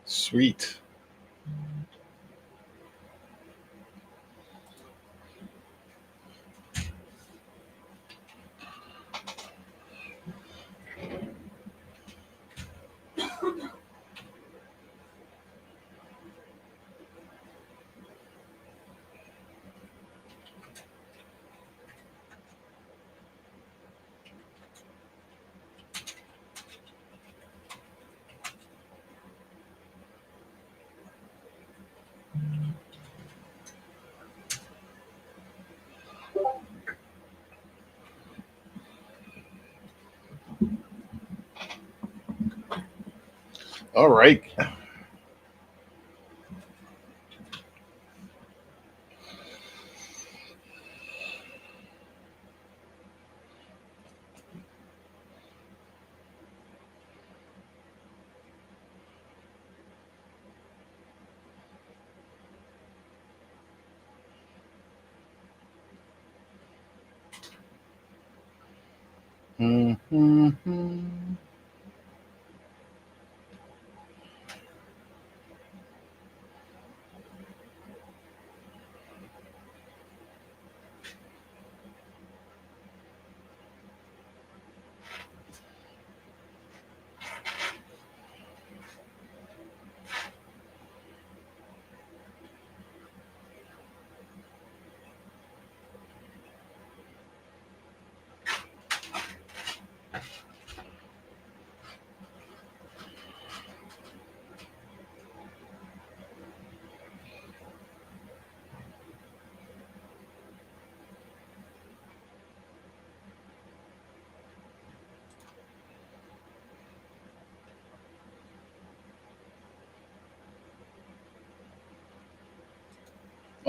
Sweet. All right. Mm-hmm.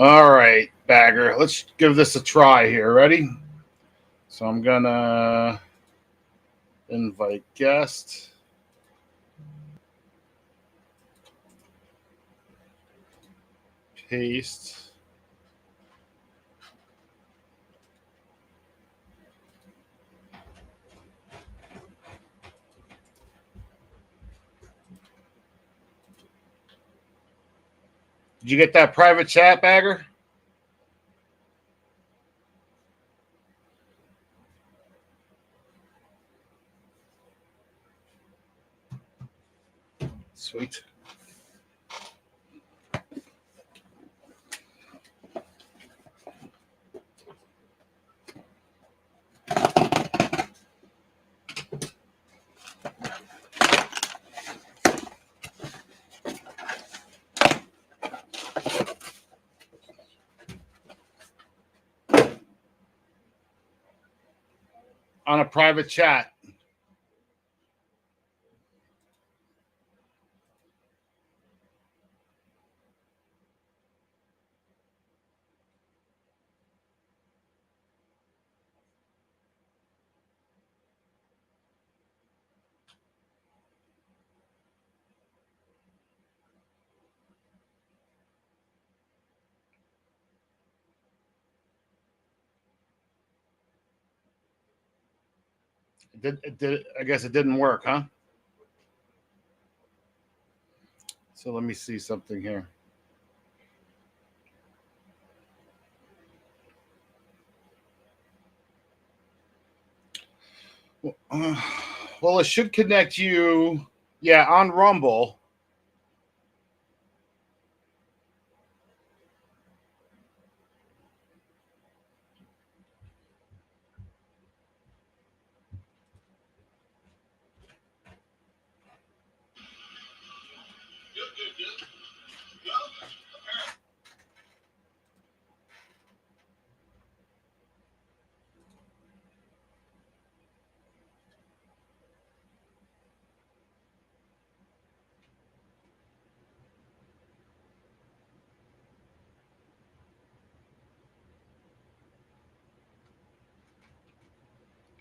All right, Bagger. Let's give this a try here. Ready? So I'm gonna invite guest. Paste. Did you get that private chat, Bagger? Sweet. On a private chat. I guess it didn't work, huh? So let me see something here. Well, it should connect you. Yeah, on Rumble.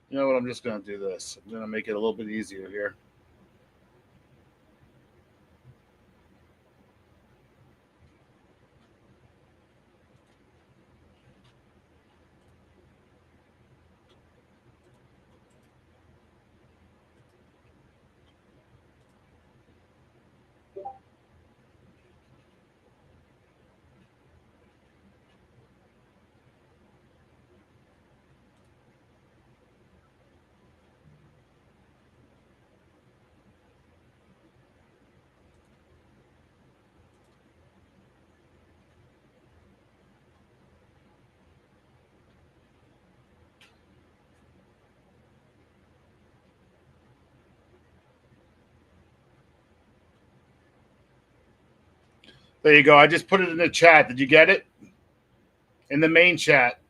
You know what? I'm just going to do this. I'm going to make it a little bit easier here. There you go. I just put it in the chat. Did you get it? In the main chat.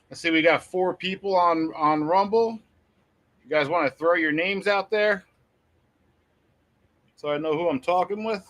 Let's see, we got 4 people on Rumble. You guys want to throw your names out there so I know who I'm talking with?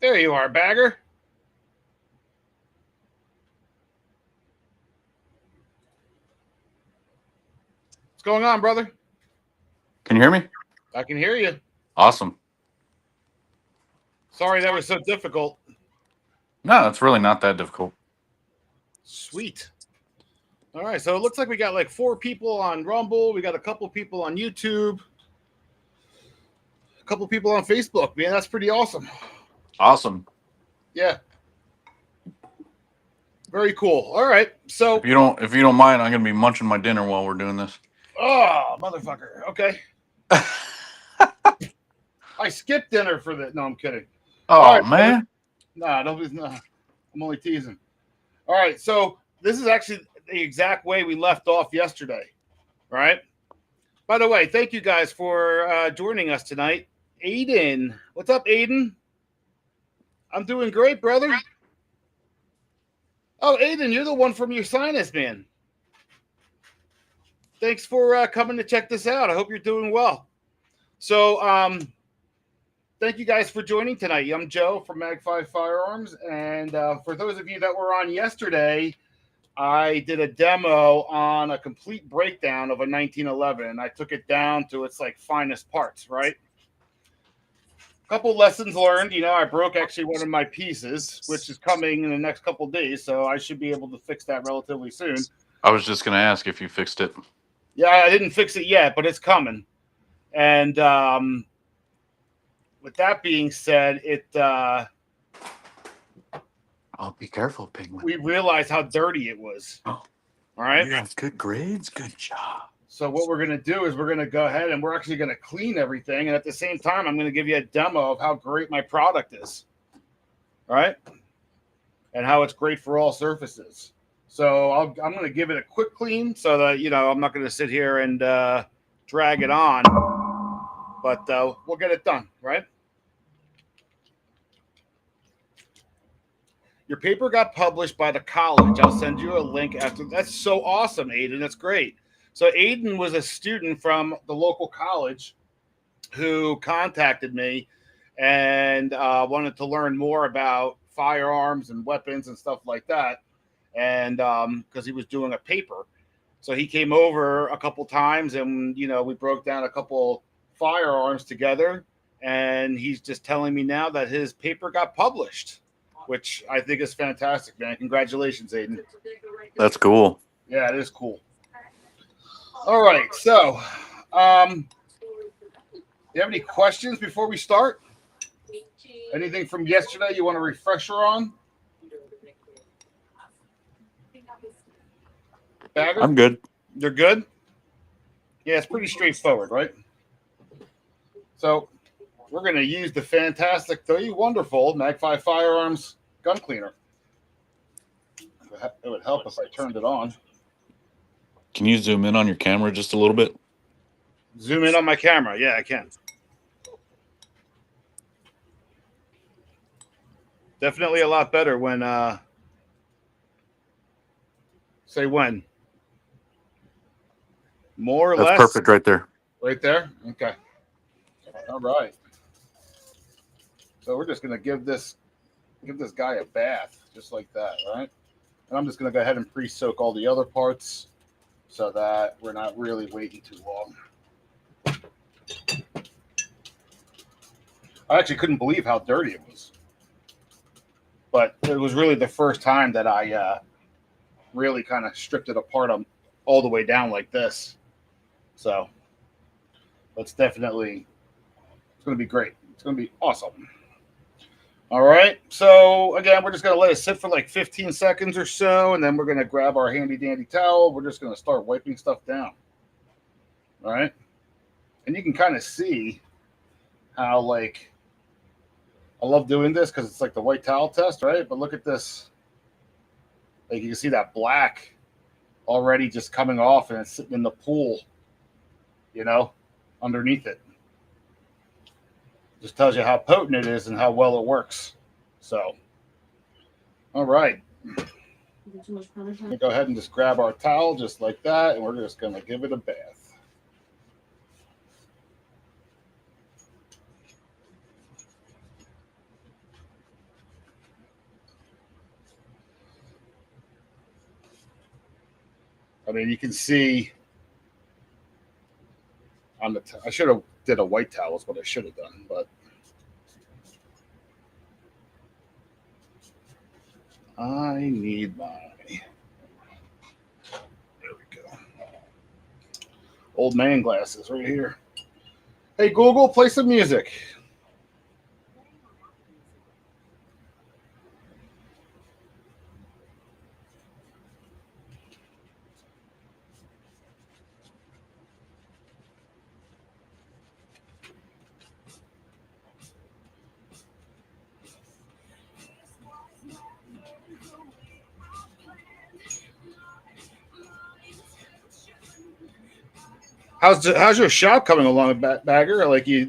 There you are, Bagger. What's going on, brother? Can you hear me? I can hear you. Awesome. Sorry that was so difficult. No, it's really not that difficult. Sweet. All right, so it looks like we got like 4 people on Rumble. We got a couple people on YouTube. A couple people on Facebook. Man, that's pretty awesome. Awesome. Yeah. Very cool. All right. So if you don't mind, I'm gonna be munching my dinner while we're doing this. Oh, motherfucker. Okay. I skipped dinner for that. No, I'm kidding. Oh, right, man. Nah, I'm only teasing. All right. So this is actually the exact way we left off yesterday. All right. By the way, thank you guys for joining us tonight. Aiden. What's up, Aiden? I'm doing great, brother. Oh, Aiden, you're the one from your sinus, man. Thanks for coming to check this out. I hope you're doing well. So, thank you guys for joining tonight. I'm Joe from Mag5 Firearms. And for those of you that were on yesterday, I did a demo on a complete breakdown of a 1911. I took it down to its like finest parts, right? A couple lessons learned. You know, I broke actually one of my pieces, which is coming in the next couple of days. So I should be able to fix that relatively soon. I was just going to ask if you fixed it. Yeah, I didn't fix it yet, but it's coming. And with that being said, oh, be careful, Penguin. We realized how dirty it was. Oh. All right. You got good grades. Good job. So what we're going to do is we're going to go ahead and we're actually going to clean everything. And at the same time, I'm going to give you a demo of how great my product is. All right. And how it's great for all surfaces. So I'm going to give it a quick clean so that, you know, I'm not going to sit here and drag it on. But we'll get it done, right? Your paper got published by the college. I'll send you a link after. That's so awesome, Aiden. That's great. So Aiden was a student from the local college who contacted me and wanted to learn more about firearms and weapons and stuff like that. And because he was doing a paper. So he came over a couple times and, you know, we broke down a couple firearms together. And he's just telling me now that his paper got published, which I think is fantastic, man. Congratulations, Aiden. That's cool. Yeah, it is cool. All right. So, do you have any questions before we start? Anything from yesterday you want a refresher on? Bagger? I'm good. You're good? Yeah, it's pretty straightforward, right? So we're going to use the fantastic, the wonderful Mag5 Firearms gun cleaner. It would help if I turned it on. Can you zoom in on your camera just a little bit? Zoom in on my camera. Yeah, I can. Definitely a lot better when, say when. More or That's less. perfect right there. Right there? Okay. All right. So we're just going to give this guy a bath just like that, right? And I'm just going to go ahead and pre-soak all the other parts so that we're not really waiting too long. I actually couldn't believe how dirty it was. But it was really the first time that I really kind of stripped it apart all the way down like this. So it's going to be great. It's going to be awesome. All right. So again, we're just going to let it sit for like 15 seconds or so. And then we're going to grab our handy dandy towel. We're just going to start wiping stuff down. All right. And you can kind of see how, like, I love doing this because it's like the white towel test, right? But look at this. Like, you can see that black already just coming off and it's sitting in the pool, you know, underneath it. Just tells you how potent it is and how well it works. So, all right. Go ahead and just grab our towel just like that, and we're just going to give it a bath. I mean, you can see on the I should have did a white towel is what I should have done, but I need my, there we go, old man glasses right here. Hey Google, play some music. How's your shop coming along, Bagger? Like you're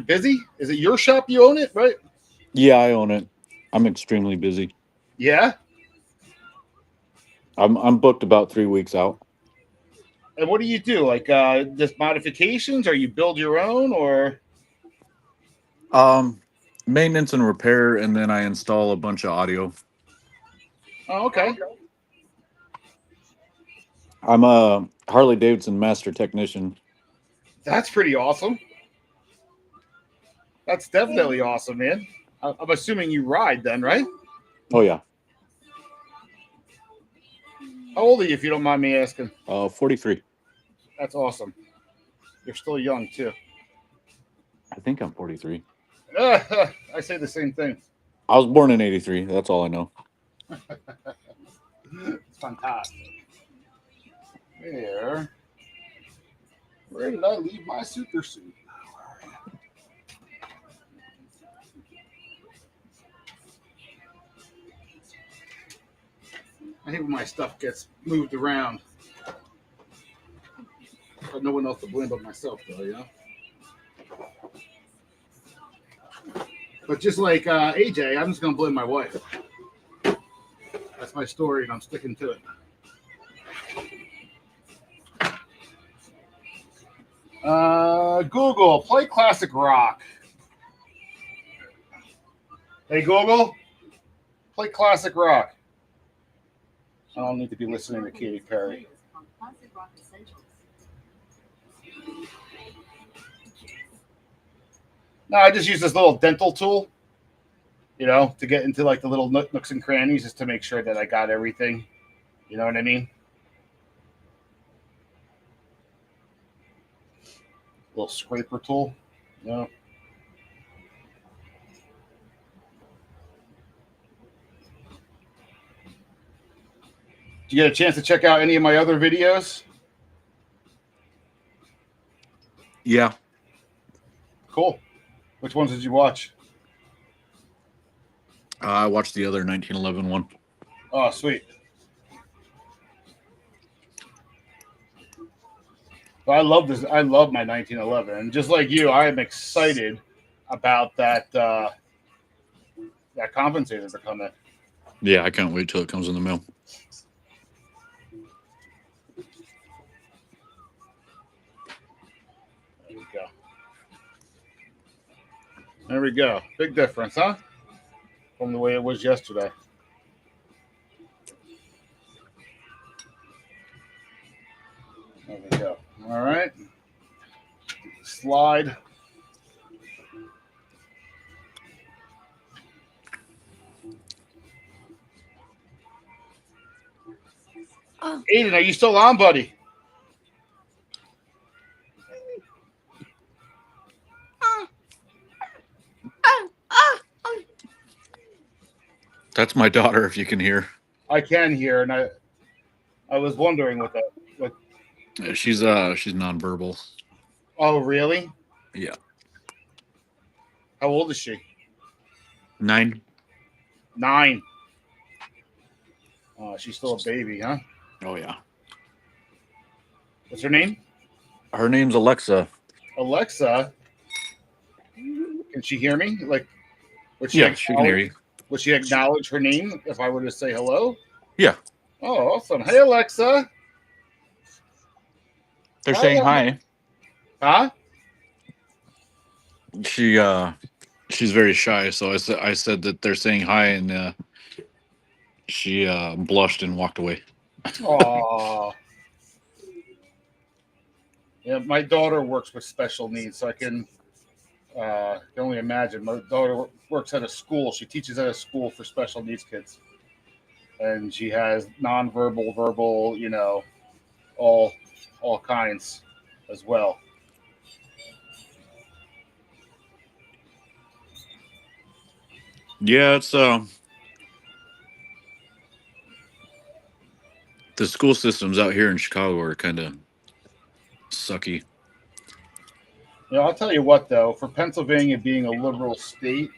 busy? Is it your shop? You own it, right? Yeah, I own it. I'm extremely busy. Yeah. I'm booked about 3 weeks out. And what do you do? Like just modifications, or you build your own, or? Maintenance and repair, and then I install a bunch of audio. Oh, okay. I'm a Harley Davidson master technician. That's pretty awesome. That's definitely awesome, man. I'm assuming you ride then, right? Oh yeah. How old are you, if you don't mind me asking? 43. That's awesome. You're still young too. I think I'm 43. I say the same thing. I was born in 83. That's all I know. It's fantastic. There. Where did I leave my super suit? I hate when my stuff gets moved around. But no one else to blame but myself, though, you know? But just like AJ, I'm just going to blame my wife. That's my story, and I'm sticking to it. Google, play classic rock. Hey, Google, play classic rock. I don't need to be listening to Katy Perry. No, I just use this little dental tool, you know, to get into like the little nooks and crannies just to make sure that I got everything. You know what I mean? Little scraper tool, you know. Did you get a chance to check out any of my other videos? Yeah. Cool. Which ones did you watch? I watched the other 1911 one. Oh, sweet. So I love this. I love my 1911, and just like you, I am excited about that compensator to come in. Yeah, I can't wait till it comes in the mail. There we go. There we go. Big difference, huh? From the way it was yesterday. There we go. All right. Slide. Oh. Aiden, are you still on, buddy? That's my daughter, if you can hear. I can hear, and I was wondering what that. What? She's nonverbal. Oh, really? Yeah. How old is she? 9. 9. Oh, she's still a baby, huh? Oh yeah. What's her name? Her name's Alexa. Alexa. Can she hear me? Like, would she Yeah, she can hear you. Would she acknowledge her name if I were to say hello? Yeah. Oh, awesome. Hey, Alexa. They're Hi, saying hi. Huh? She's very shy, so I said that they're saying hi, and she blushed and walked away. Aw. Yeah, my daughter works with special needs, so I can only imagine. My daughter works at a school. She teaches at a school for special needs kids, and she has nonverbal, verbal, all kinds as well. Yeah, it's the school systems out here in Chicago are kind of sucky. I'll tell you what, though, for Pennsylvania being a liberal state,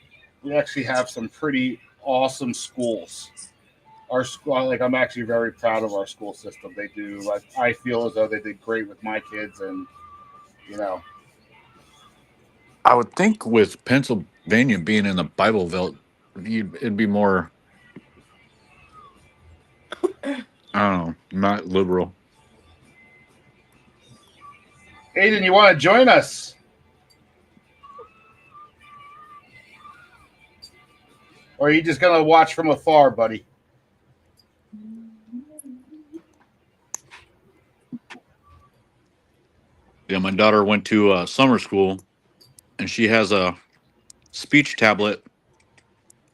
we actually have some pretty awesome schools. Our school, like, I'm actually very proud of our school system. They do, like, I feel as though they did great with my kids, and you know, I would think with Pennsylvania being in the Bible Belt, it'd be more, I don't know, not liberal. Aiden, you want to join us? Or are you just gonna watch from afar, buddy? Yeah, my daughter went to summer school, and she has a speech tablet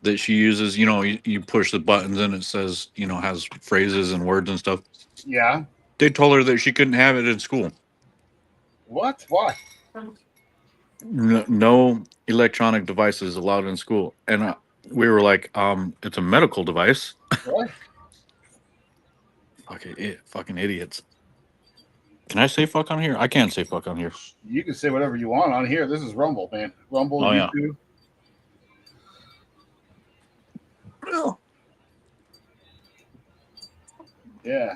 that she uses. You push the buttons and it says, has phrases and words and stuff. Yeah. They told her that she couldn't have it in school. What? Why? No electronic devices allowed in school. And we were like, it's a medical device. What? Fucking idiots. Can I say fuck on here? I can't say fuck on here. You can say whatever you want on here. This is Rumble, man. Rumble, Oh, yeah. YouTube. Yeah.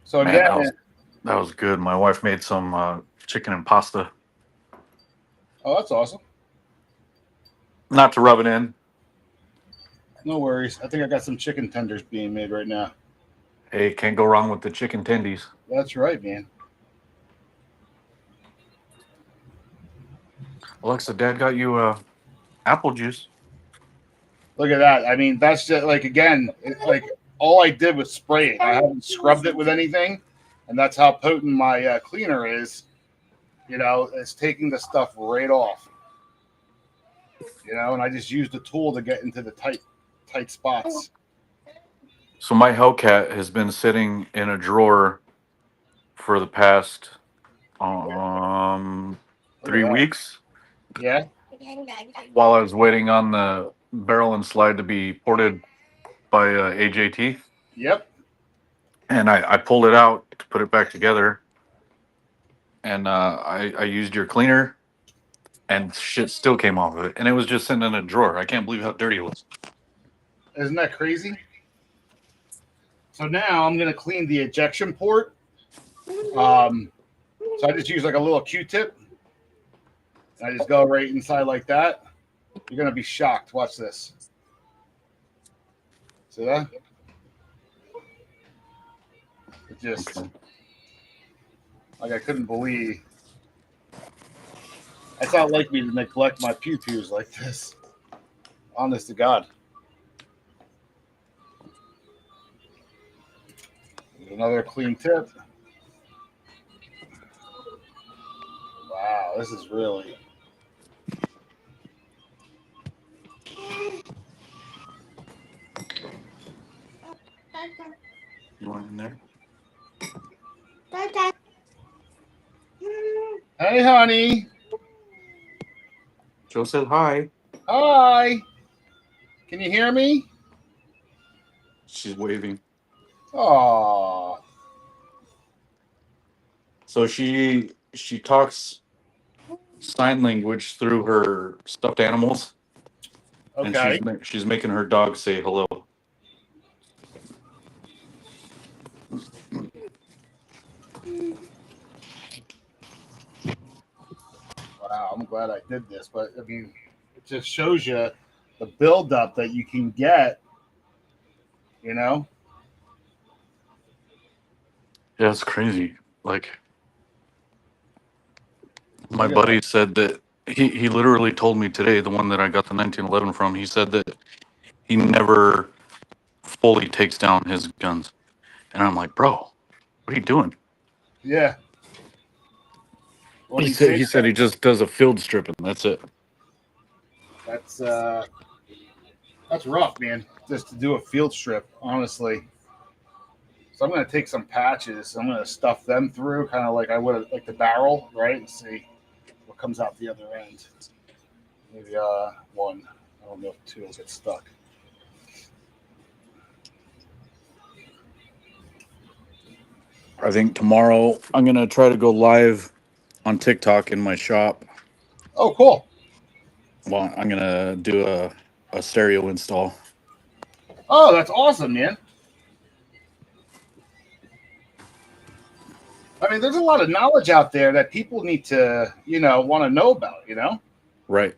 So Man, again, that was good. My wife made some chicken and pasta. oh, that's awesome. Not to rub it in. No worries. I think I got some chicken tenders being made right now. Hey, can't go wrong with the chicken tendies. That's right, man. Alexa, Dad got you apple juice. Look at that. I mean, that's just like, again, like all I did was spray it. I haven't scrubbed it with anything, and that's how potent my cleaner is. It's taking the stuff right off. And I just used the tool to get into the tight spots. So my Hellcat has been sitting in a drawer for the past 3 weeks. Yeah. While I was waiting on the barrel and slide to be ported by AJT. Yep. And I pulled it out to put it back together. and I used your cleaner, and shit still came off of it, and it was just sitting in a drawer. I can't believe how dirty it was. Isn't that crazy? So now I'm gonna clean the ejection port. So I just use like a little Q-tip. I just go right inside like that. You're gonna be shocked. Watch this. See that? It just Okay. like I couldn't believe. It's not like me to neglect my pew-pews like this. Honest to God. Another clean tip. Wow, this is really. You want in there? Hey, honey. Joe said hi. Hi. Can you hear me? She's waving. Aw. So she talks sign language through her stuffed animals, and Okay. she's making her dog say hello. Wow, I'm glad I did this, but I mean, it just shows you the buildup that you can get. You know. Yeah, it's crazy. Like my Look at buddy that. said that he literally told me today, the one that I got the 1911 from. He said that he never fully takes down his guns, and I'm like, bro, what are you doing? Yeah. What He do you said say? he said he just does a field strip and that's it. That's rough, man. Just to do a field strip, honestly. So I'm gonna take some patches. I'm gonna stuff them through, kind of like I would like the barrel, right? And see what comes out the other end. Maybe one. I don't know if two will get stuck. I think tomorrow I'm gonna try to go live on TikTok in my shop. Oh, cool. Well, I'm gonna do a stereo install. Oh, that's awesome, man. I mean, there's a lot of knowledge out there that people need to, want to know about. Right.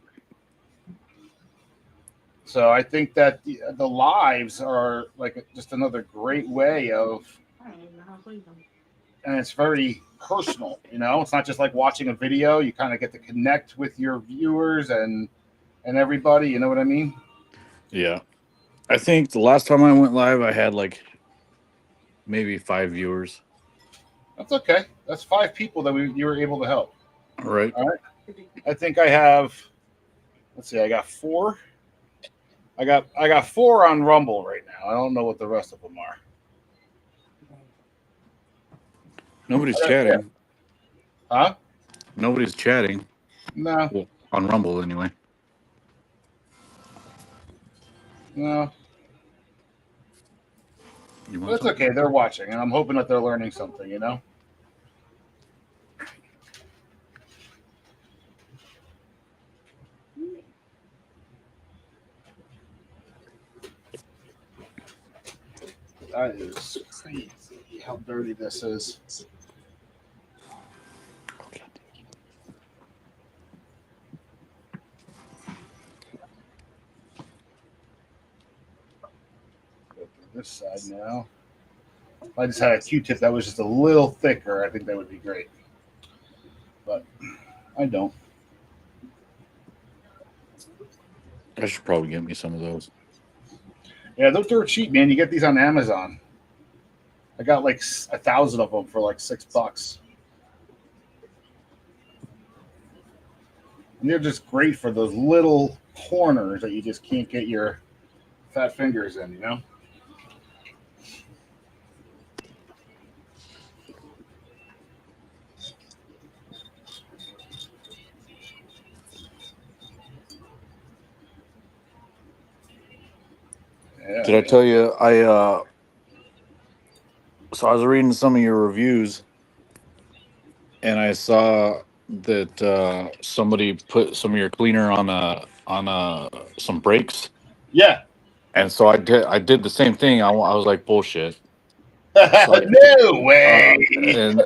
So I think that the lives are like just another great way of, and it's very personal. It's not just like watching a video. You kind of get to connect with your viewers and everybody. You know what I mean? Yeah. I think the last time I went live, I had like maybe 5 viewers. That's okay. That's 5 people that you were able to help. Right. All right. I think I have. Let's see. I got 4. I got 4 on Rumble right now. I don't know what the rest of them are. Nobody's Yeah. chatting. Huh? Nobody's chatting. No. Well, on Rumble anyway. No. You But want it's some? okay. They're watching, and I'm hoping that they're learning something. That is crazy how dirty this is. Go through this side now. If I just had a Q-tip that was just a little thicker, I think that would be great. But I don't. I should probably get me some of those. Yeah, they're dirt cheap, man. You get these on Amazon. I got like 1,000 of them for like $6. And they're just great for those little corners that you just can't get your fat fingers in. Yeah, Did I tell you so I was reading some of your reviews and I saw that somebody put some of your cleaner on some brakes, Yeah. and so I did the same thing. I was like bullshit. So No way.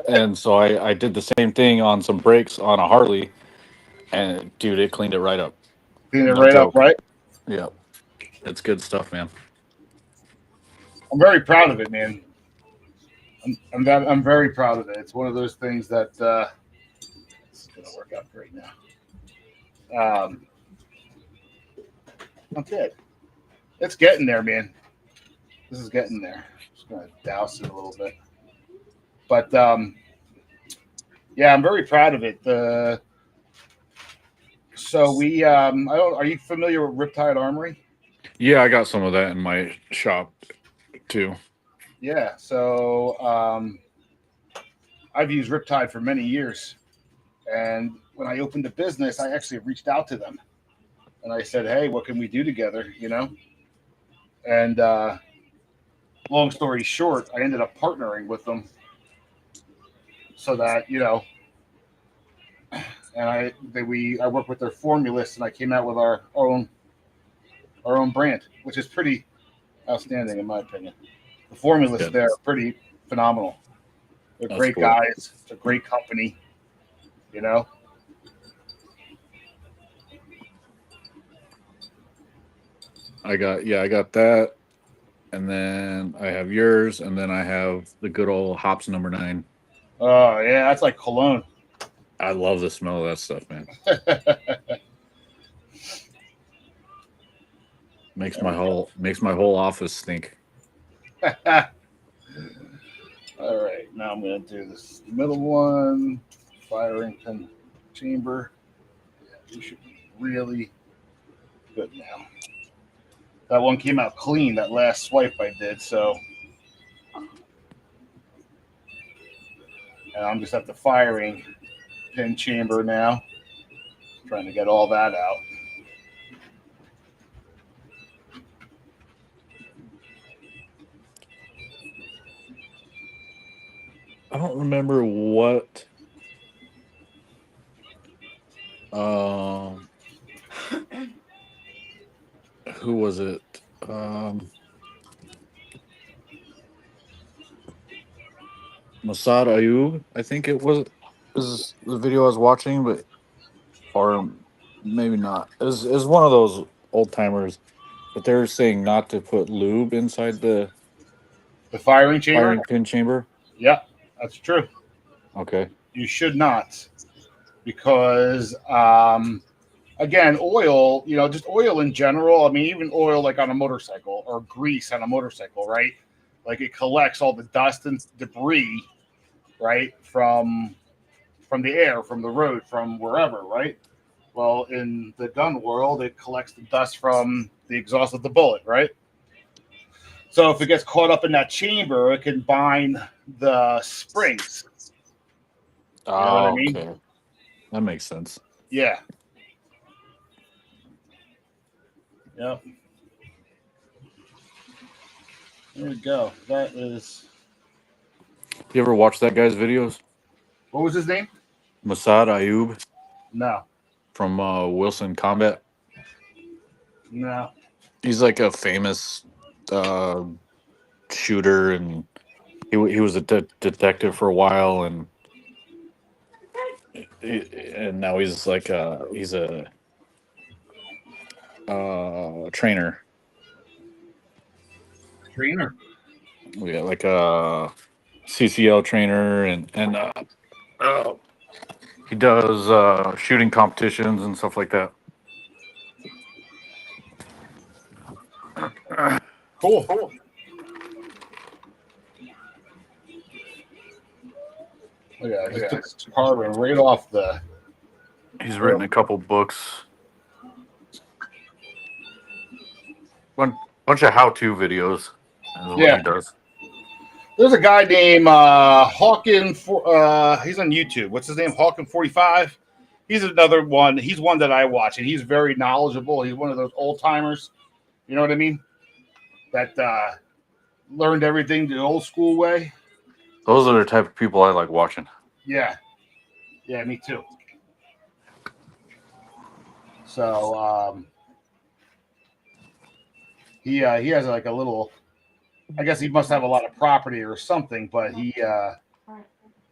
and so I did the same thing on some brakes on a Harley, and dude, it cleaned it right up. Clean it No right up, joke. right? Yeah, it's good stuff, man. I'm very proud of it, man. I'm very proud of it. It's one of those things that it's gonna work out great now. That's it. It's getting there, man. This is getting there. Just gonna douse it a little bit, but yeah, I'm very proud of it. So we I don't. Are you familiar with Riptide Armory? Yeah, I got some of that in my shop too. Yeah. So I've used Riptide for many years, and when I opened a business, I actually reached out to them and I said, "Hey, what can we do together?" You know. And long story short, I ended up partnering with them so that and I work with their formulists, and I came out with our own brand, which is pretty outstanding in my opinion. The formulists Yeah, there are pretty phenomenal. They're that's great cool. guys. It's a great company. You know. I got that, and then I have yours, and then I have the good old hops number 9. Oh yeah, that's like cologne. I love the smell of that stuff, man. Makes my whole office stink. All right, now I'm going to do this middle one, firing pin chamber. Yeah, we should be really good now. That one came out clean. That last swipe I did, so and I'm just at the firing pin chamber now, trying to get all that out. I don't remember what um who was it? Um Masad Ayub, I think it was is the video I was watching, but or maybe not. Is one of those old timers, but they're saying not to put lube inside the The firing chamber. firing pin chamber. Yeah, that's true. Okay. You should not because again, oil. Just oil in general. I mean, even oil like on a motorcycle or grease on a motorcycle, right? Like it collects all the dust and debris, right, from the air, from the road, from wherever, right? Well, in the gun world, it collects the dust from the exhaust of the bullet, right? So if it gets caught up in that chamber, it can bind the springs. You know what I Oh, mean? okay. That makes sense. Yeah. Yep. There we go. That is. You ever watch that guy's videos? What was his name? Masad Ayub No. from Wilson Combat. No. He's like a famous uh, shooter, and he was a detective for a while, and now he's like he's a trainer. Trainer. We got like a CCL trainer, and uh, he does shooting competitions and stuff like that. Cool. Look at that. I just took this carbon right off the. He's Right written off. a couple books, bunch of how-to videos. Is what Yeah. he does. There's a guy named Hawkin. He's on YouTube. What's his name? Hawkin45. He's another one. He's one that I watch, and he's very knowledgeable. He's one of those old timers. You know what I mean? That learned everything the old school way. Those are the type of people I like watching. Yeah. Yeah, me too. So he has like a little. I guess he must have a lot of property or something, but he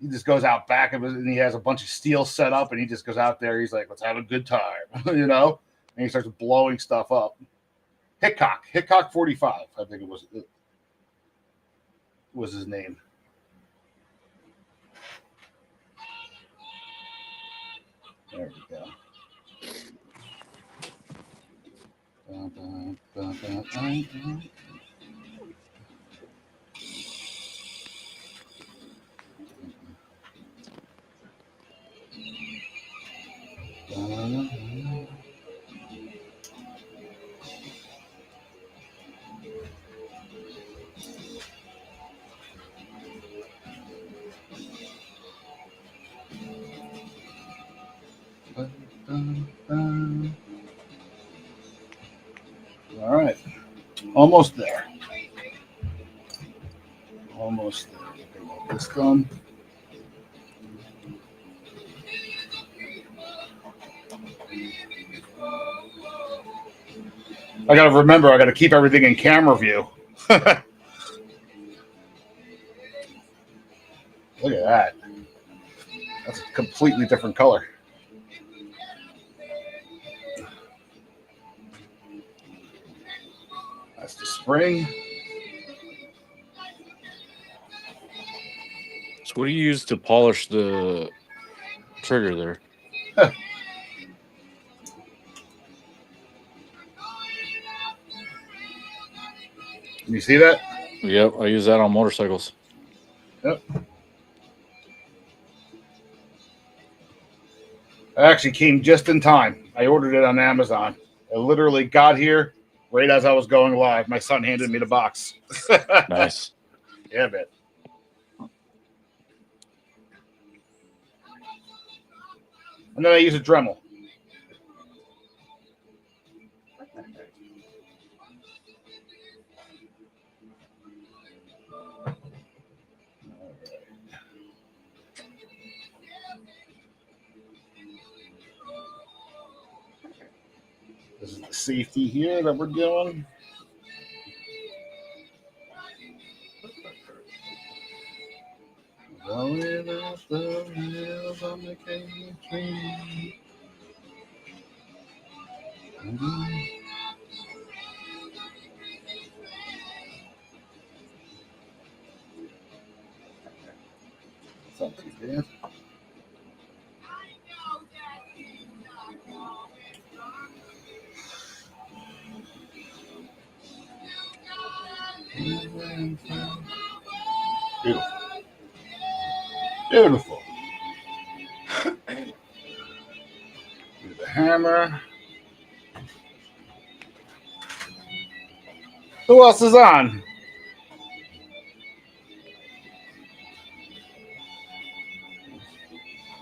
just goes out back of it and he has a bunch of steel set up and he just goes out there. He's like, let's have a good time, you know? And he starts blowing stuff up. Hickok 45, I think it was his name. There we go. All right. Almost there. Almost there. Get this done. I got to remember, I got to keep everything in camera view. Look at that. That's a completely different color. That's the spring. So what do you use to polish the trigger there? You see that? Yep, I use that on motorcycles. Yep. It actually came just in time. I ordered it on Amazon. It literally got here right as I was going live. My son handed me the box. Nice. Yeah, man. And then I use a Dremel. This is the safety here that we're doing. Going up the hills on the canyon tree. Something there. Beautiful. Beautiful. Do the hammer. Who else is on?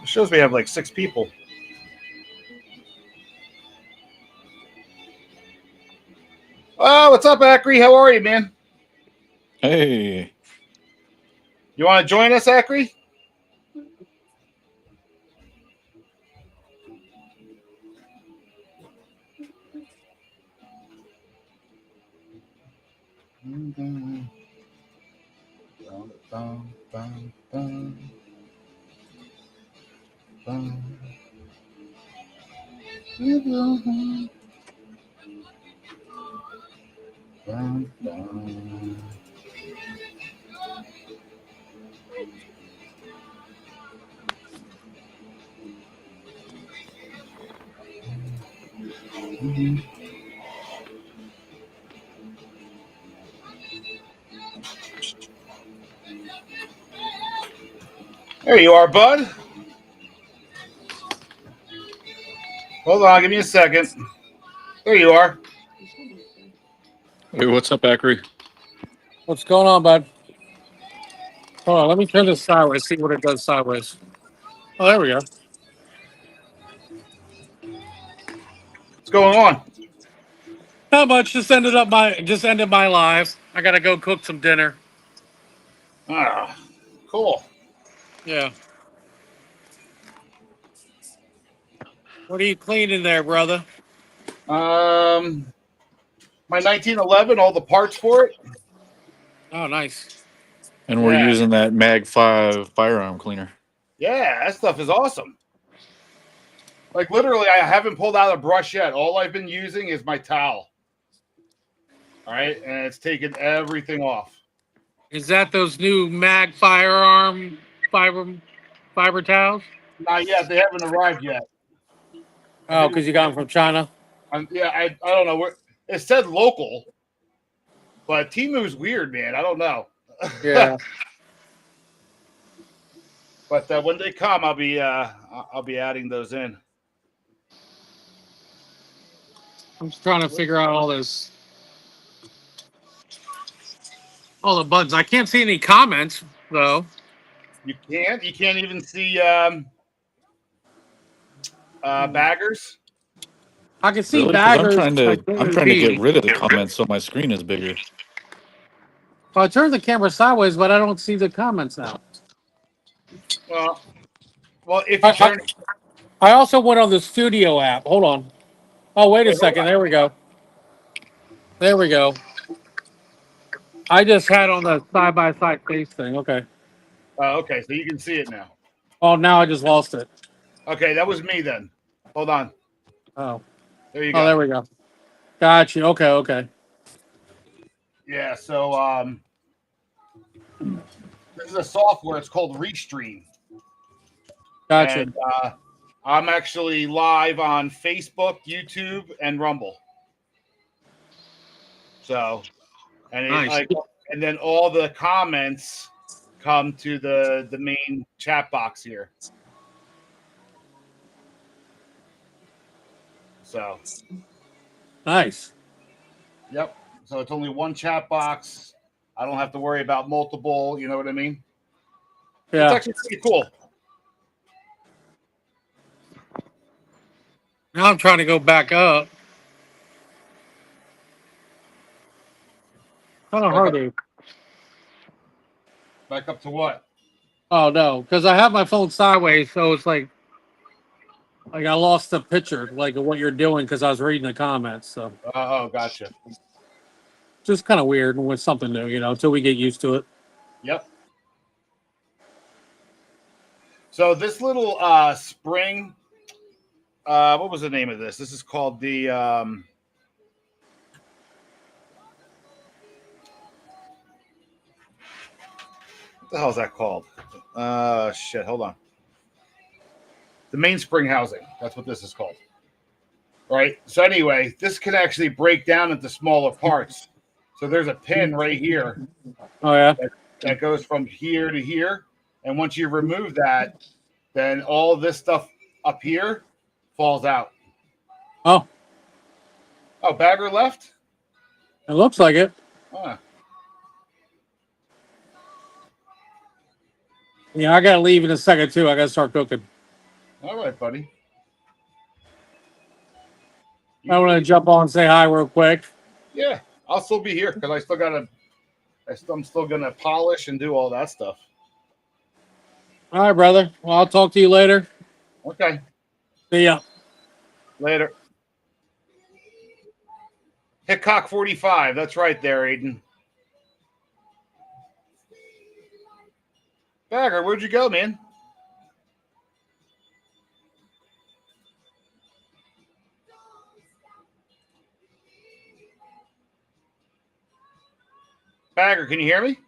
It shows we have like 6 people. Oh, what's up, Acri? How are you, man? Hey. You want to join us, Acri? There you are, bud. Hold on, give me a second. There you are. Hey, what's up, Acri? What's going on, bud? Hold on, let me turn this sideways, see what it does sideways. Oh, there we go. What's going on? Not much. Just ended my live. I gotta go cook some dinner. Ah, cool. Yeah. What are you cleaning there, brother? My 1911, all the parts for it. Oh, nice. And we're Yeah, using that Mag5 firearm cleaner. yeah, that stuff is awesome. Like literally, I haven't pulled out a brush yet. All I've been using is my towel. All right, and it's taken everything off. Is that those new Mag firearm fiber towels? Not yet. They haven't arrived yet. I Oh, think. because you got them from China. Yeah, I don't know where it said local, but Timu's weird, man. I don't know. Yeah. But when they come, I'll be adding those in. I'm just trying to figure out all the buttons. I can't see any comments though. You can't even see baggers. I can see Really? Because baggers. I I'm can't trying to get see. rid of the comments so my screen is bigger. Well, I turned the camera sideways, but I don't see the comments now. Well, if you I, I, turn. I also went on the studio app. Hold on. Oh, wait a Wait, hold second. on. There we go. There we go. I just had on the side by side face thing. Okay. Oh, okay, so you can see it now. Oh, now I just lost it. Okay, that was me then. Hold on. Oh. There you Oh, go. there we go. Got you. Okay. Okay. Yeah. So this is a software. It's called Restream, Gotcha. and I'm actually live on Facebook, YouTube, and Rumble. So, Nice. and then all the comments come to the main chat box here. So, Nice. yep. So it's only one chat box. I don't have to worry about multiple. You know what I mean? It's Yeah. actually pretty cool. Now I'm trying to go back up. Kind of Back hard up, to. back up to what? Oh no, because I have my phone sideways, so it's like I lost the picture, like of what you're doing, because I was reading the comments. So Oh, gotcha. just kind of weird with something new, until we get used to it. Yep. So this little spring, what was the name of this? This is called the what the hell is that called? Shit, hold on. The mainspring housing. That's what this is called. Right. So anyway, this can actually break down into smaller parts. So there's a pin right here Oh yeah. that goes from here to here, and once you remove that, then all of this stuff up here falls out. Oh, Oh, Bagger left? it looks like it. Huh. Yeah, I gotta leave in a second too. I gotta start cooking. All right, buddy. I want to jump on and say hi real quick. Yeah, I'll still be here because I'm still gonna polish and do all that stuff. All right, brother. Well, I'll talk to you later. Okay, See ya. later. Hickok 45. That's right there, Aiden. Bagger, where'd you go, man? Bagger, can you hear me?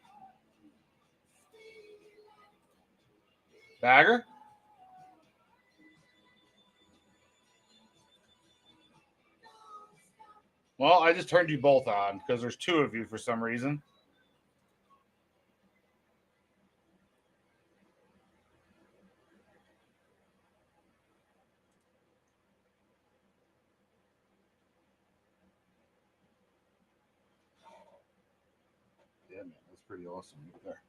Bagger? Well, I just turned you both on because there's two of you for some reason. Yeah, man, that's pretty awesome right there.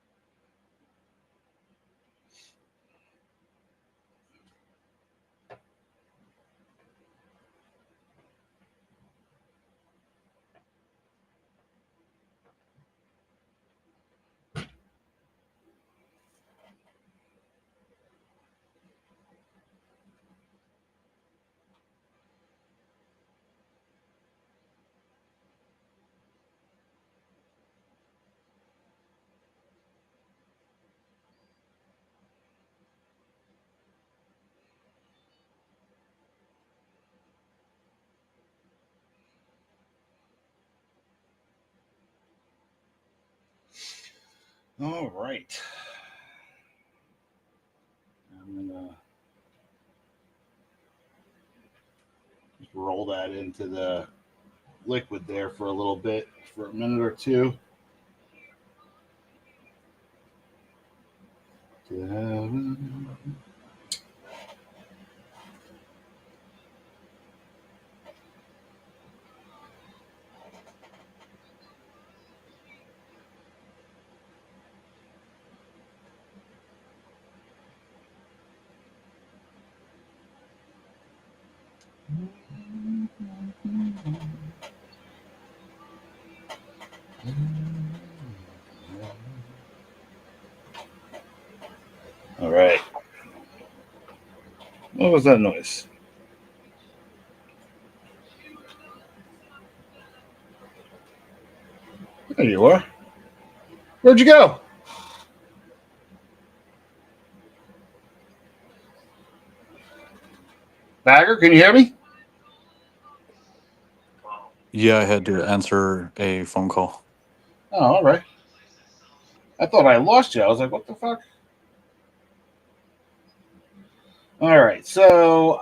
All right. I'm gonna just roll that into the liquid there for a little bit, for a minute or two. All right. What was that noise? There you are. Where'd you go? Bagger, can you hear me? Yeah, I had to answer a phone call. Oh, all right. I thought I lost you. I was like, what the fuck? All right. So,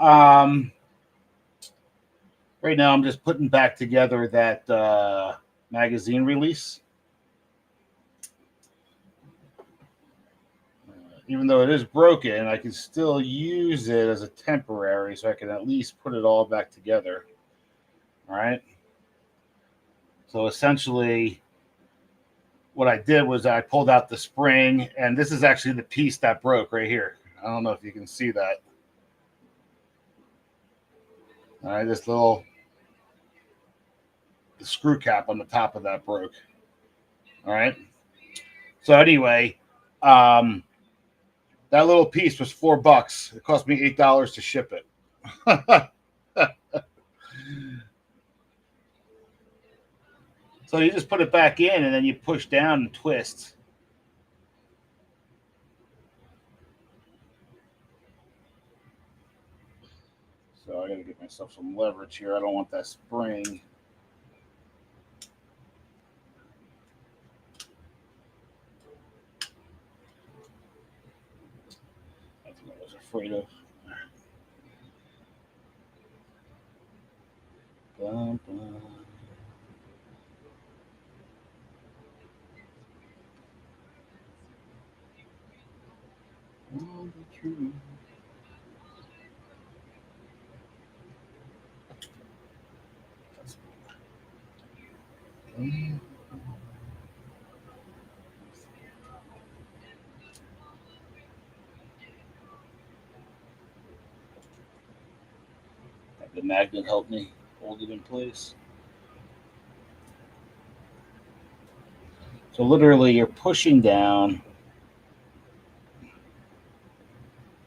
right now I'm just putting back together that magazine release. Even though it is broken, I can still use it as a temporary, so I can at least put it all back together. All right. So essentially, what I did was I pulled out the spring, and this is actually the piece that broke right here. I don't know if you can see that. All right, this little the screw cap on the top of that broke. All right. So anyway, that little piece was $4. It cost me $8 to ship it. So you just put it back in, and then you push down and twist. So I got to get myself some leverage here. I don't want that spring. That's what I was afraid of. Bum, bum. All the truth. Have the magnet help me hold it in place. So literally, you're pushing down,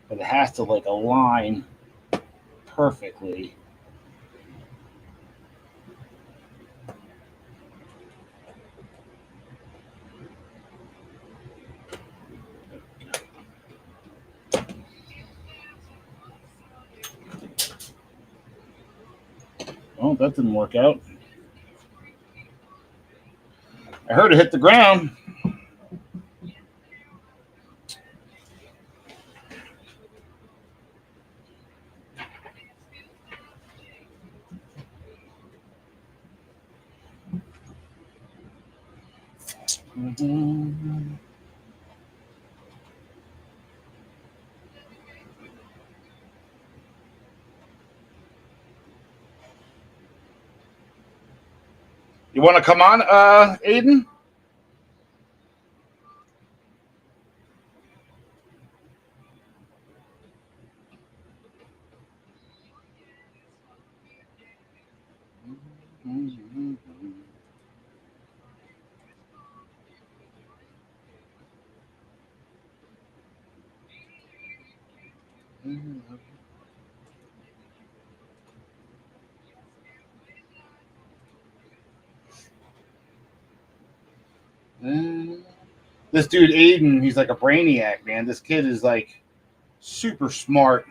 but it has to like align perfectly. Oh, that didn't work out. I heard it hit the ground. Mm-hmm. You want to come on, Aiden? This dude Aiden, he's like a brainiac, man. This kid is like super smart.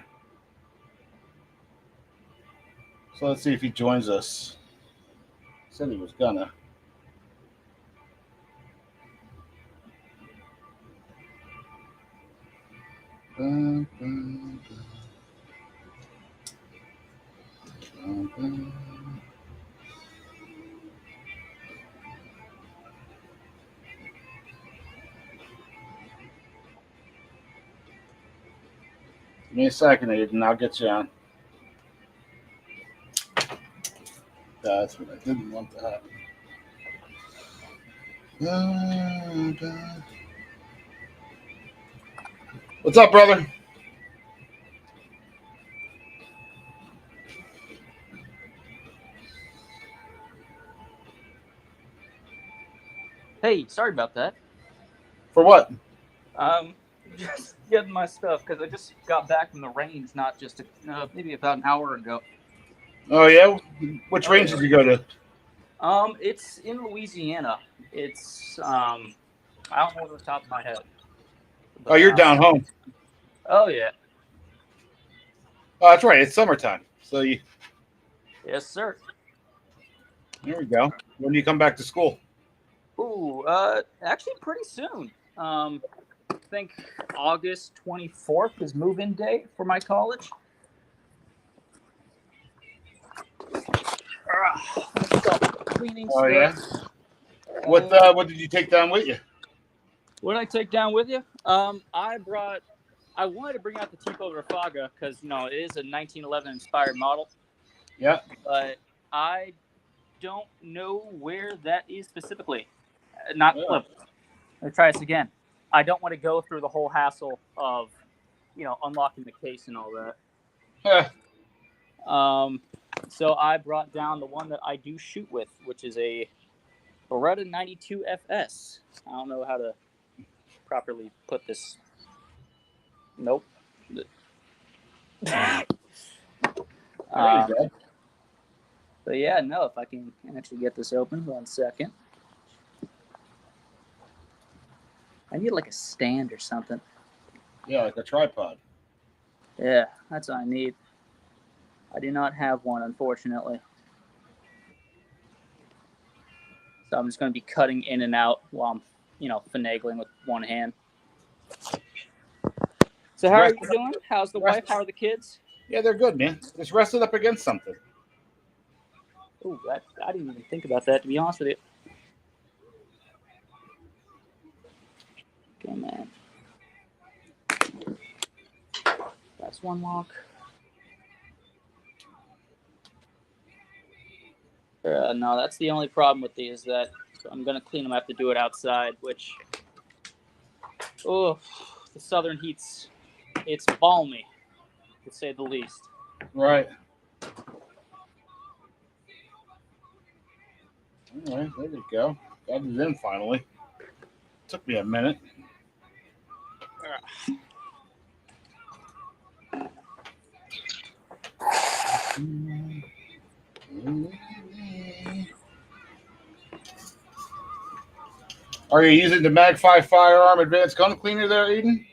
So let's see if he joins us. Said he was gonna. Give me a second, Aiden. I'll get you on. That's what I didn't want to happen. What's up, brother? Hey, sorry about that. For what? Just getting my stuff because I just got back from the range, not just maybe about an hour ago. Oh yeah, which range did you go to? It's in Louisiana. It's I don't know off the top of my head. Oh, you're down home. Oh yeah. Oh, that's right. It's summertime. So you. Yes, sir. There we go. When do you come back to school? Ooh, actually pretty soon. I think August 24th is move-in day for my college. Cleaning Oh stuff. yeah. What did you take down with you? What did I take down with you? I wanted to bring out the Tipo Rafaga because it is a 1911 inspired model. Yeah. But I don't know where that is specifically. Let me try this again. I don't want to go through the whole hassle of, unlocking the case and all that. So I brought down the one that I do shoot with, which is a Beretta 92 FS. I don't know how to properly put this. Nope. There you go. But yeah, no, if I can actually get this open, 1 second. I need like a stand or something. Yeah, like a tripod. Yeah, that's what I need. I do not have one, unfortunately. So I'm just going to be cutting in and out while I'm, finagling with one hand. So how are you doing? How's the wife? How are the kids? Yeah, they're good, man. Just rested up against something. Ooh, I didn't even think about that, to be honest with you. Okay, man. That's one lock. No, that's the only problem with these, that I'm going to clean them. I have to do it outside, which, the southern heat's, it's balmy, to say the least. Right. All right, there we go. Got it in finally. Took me a minute. Are you using the Mag5 Firearm Advanced Gun Cleaner there, Eden?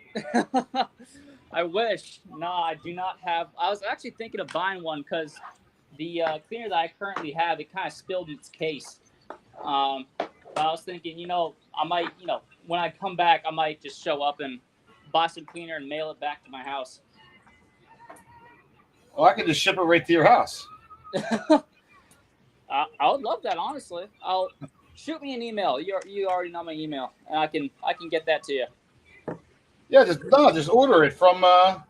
I wish. No, I do not have. I was actually thinking of buying one because the cleaner that I currently have, it kind of spilled its case. But I was thinking, I might, when I come back, I might just show up and buy some cleaner and mail it back to my house. Well, I can just ship it right to your house. I would love that, honestly. I'll shoot me an email. You already know my email, and I can get that to you. Yeah, just order it from my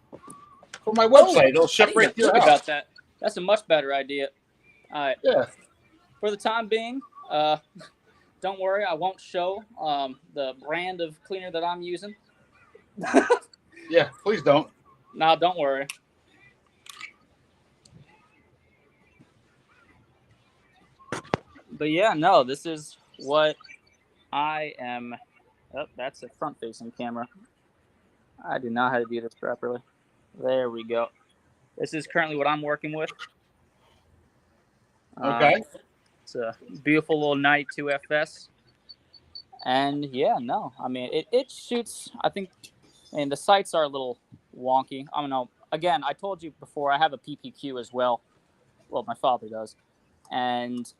website. It'll ship right to your house. About that. That's a much better idea. All right. Yeah. For the time being, don't worry, I won't show the brand of cleaner that I'm using. Yeah, please don't. No, don't worry. But yeah, no, this is what I am. Oh, that's a front-facing camera. I do not know how to do this properly. There we go. This is currently what I'm working with. Okay. It's a beautiful little 92 FS. And yeah, no, I mean, it shoots, I think, and the sights are a little wonky. I don't know. Again, I told you before, I have a PPQ as well. Well, my father does. And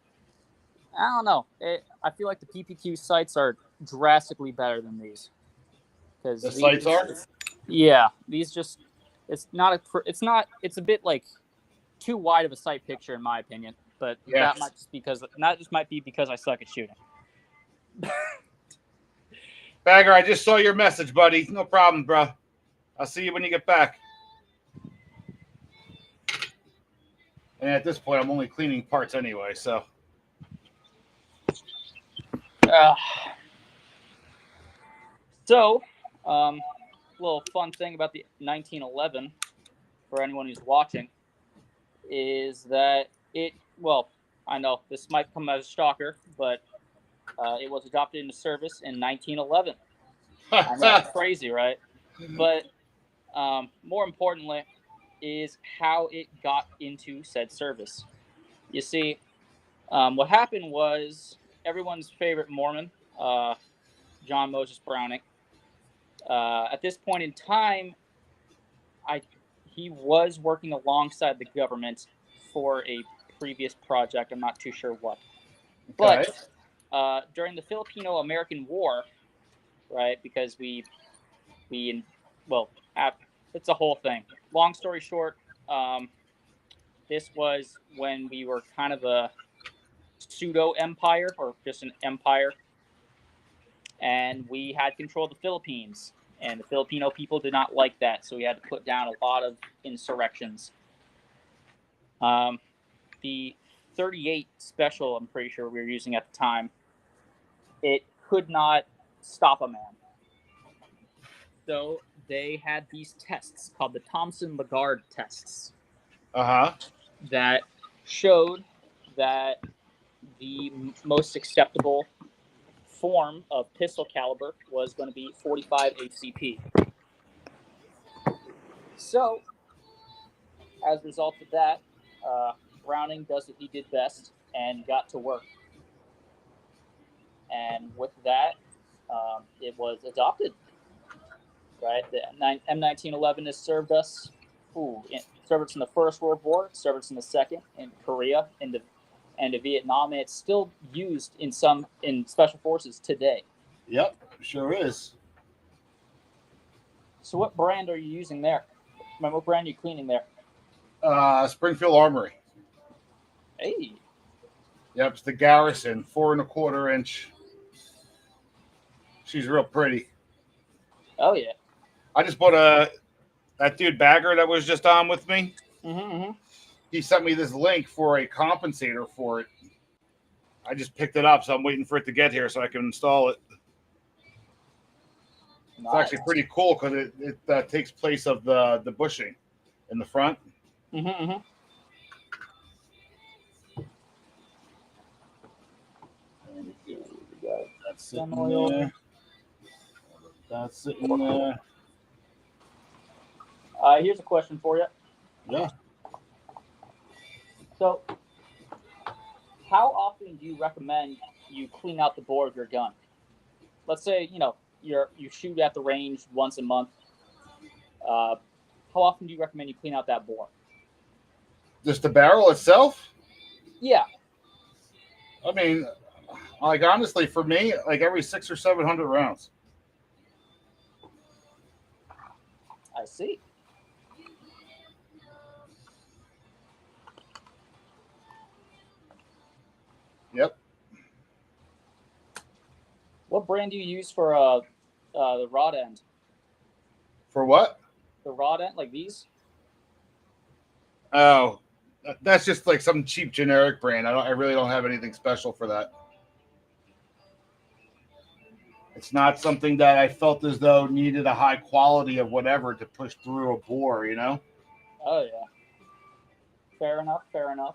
I don't know. I feel like the PPQ sights are drastically better than these. The sights are? Yeah, these just it's it's a bit like too wide of a sight picture in my opinion, but Yeah. that just might be because I suck at shooting. Bagger, I just saw your message, buddy. No problem, bro. I'll see you when you get back. And at this point, I'm only cleaning parts anyway, so. So, little fun thing about the 1911 for anyone who's watching is that I know this might come as a shocker, but it was adopted into service in 1911. I know, it's crazy, right? But more importantly, is how it got into said service. You see, what happened was everyone's favorite Mormon, John Moses Browning. At this point in time, he was working alongside the government for a previous project. I'm not too sure what, Okay. but during the Filipino-American War, right? Because it's a whole thing. Long story short, this was when we were kind of a pseudo empire or just an empire, and we had control of the Philippines. And the Filipino people did not like that, so we had to put down a lot of insurrections. The 38 special, I'm pretty sure we were using at the time, it could not stop a man. So they had these tests called the Thompson-Lagarde tests that showed that the most acceptable form of pistol caliber was going to be 45 ACP. So, as a result of that, Browning does what he did best and got to work. And with that, it was adopted. Right, the M1911 has served us. Served us in the First World War, served us in the Second, in Korea, and Vietnam, and it's still used in special forces today. Yep, sure is. So, what brand are you using there? What brand are you cleaning there? Springfield Armory. Hey. Yep, it's the Garrison, 4 1/4 inch. She's real pretty. Oh yeah. I just bought that dude Bagger that was just on with me. Mm-hmm. He sent me this link for a compensator for it. I just picked it up, so I'm waiting for it to get here so I can install it. Nice. It's actually pretty cool because it takes place of the bushing in the front. Mm-hmm. That's sitting there. That's sitting there. Here's a question for you. Yeah. So, how often do you recommend you clean out the bore of your gun? Let's say you shoot at the range once a month. How often do you recommend you clean out that bore? Just the barrel itself? Yeah. I mean, like honestly, for me, like every 600 or 700 rounds. I see. Yep. What brand do you use for the rod end? For what? The rod end, like these? Oh, that's just like some cheap generic brand. I really don't have anything special for that. It's not something that I felt as though needed a high quality of whatever to push through a bore, you know? Oh yeah. Fair enough. Fair enough.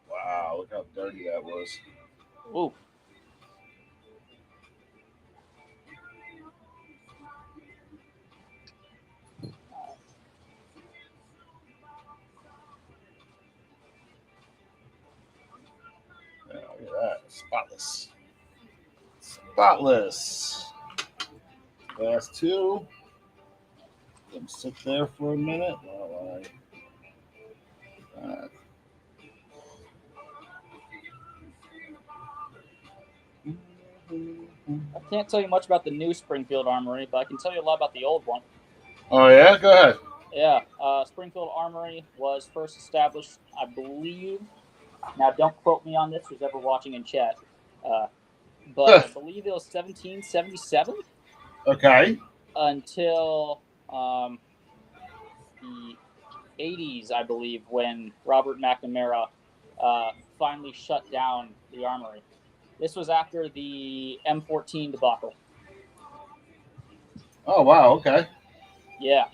Wow, look how dirty that was. Ooh. Yeah, look at that. Spotless. Spotless. Last two. Let them sit there for a minute while I can't tell you much about the new Springfield Armory, but I can tell you a lot about the old one. Oh yeah, go ahead. Yeah, Springfield Armory was first established, I believe. Now, don't quote me on this, who's ever watching in chat, but I believe it was 1777 Okay. until the 80s, I believe, when Robert McNamara finally shut down the armory. This was after the M14 debacle. Oh wow. Okay. Yeah.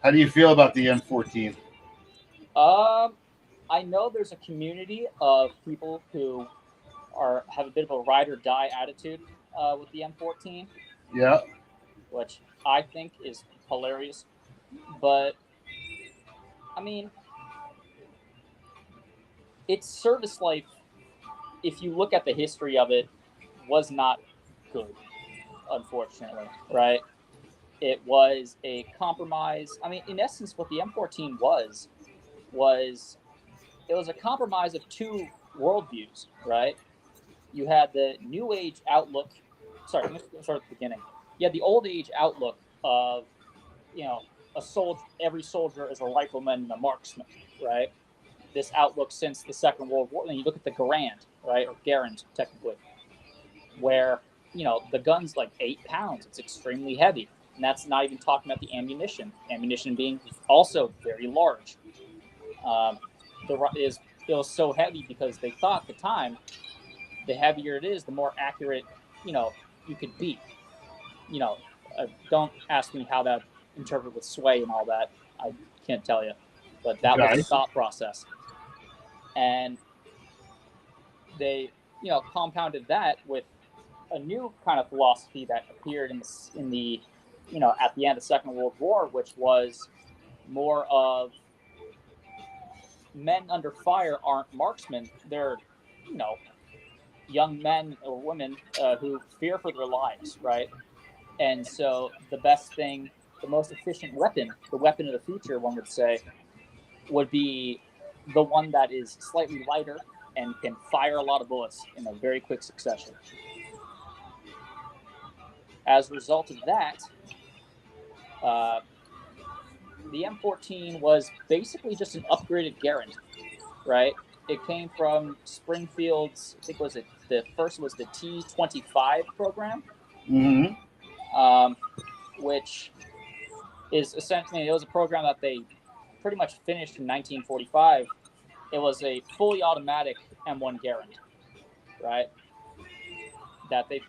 How do you feel about the M14? I know there's a community of people who have a bit of a ride or die attitude with the M14, Yeah. which I think is hilarious. But I mean, its service life, if you look at the history of it, was not good, unfortunately, right? It was a compromise. I mean, in essence, what the M14 was it was a compromise of two worldviews, right? You had the New Age outlook. Sorry, let me start at the beginning. You had the Old Age outlook of, a soldier. Every soldier is a rifleman and a marksman, right? This outlook since the Second World War. And you look at the Garand, right, or Garand, technically, where the gun's like 8 pounds. It's extremely heavy, and that's not even talking about the ammunition. Ammunition being also very large. It was so heavy because they thought at the time, the heavier it is, the more accurate you could be. Don't ask me how that interpret with sway and all that. I can't tell you, but that was Okay. the thought process, and they compounded that with a new kind of philosophy that appeared in the at the end of the Second World War, which was more of men under fire aren't marksmen. They're young men or women who fear for their lives, right? And so the best thing, the most efficient weapon, the weapon of the future, one would say, would be the one that is slightly lighter and can fire a lot of bullets in a very quick succession. As a result of that, the M14 was basically just an upgraded Garand, right? It came from Springfield's, I think the first was the T-25 program, Mm-hmm. which is essentially, it was a program that they pretty much finished in 1945. It was a fully automatic M1 Garand, right? That they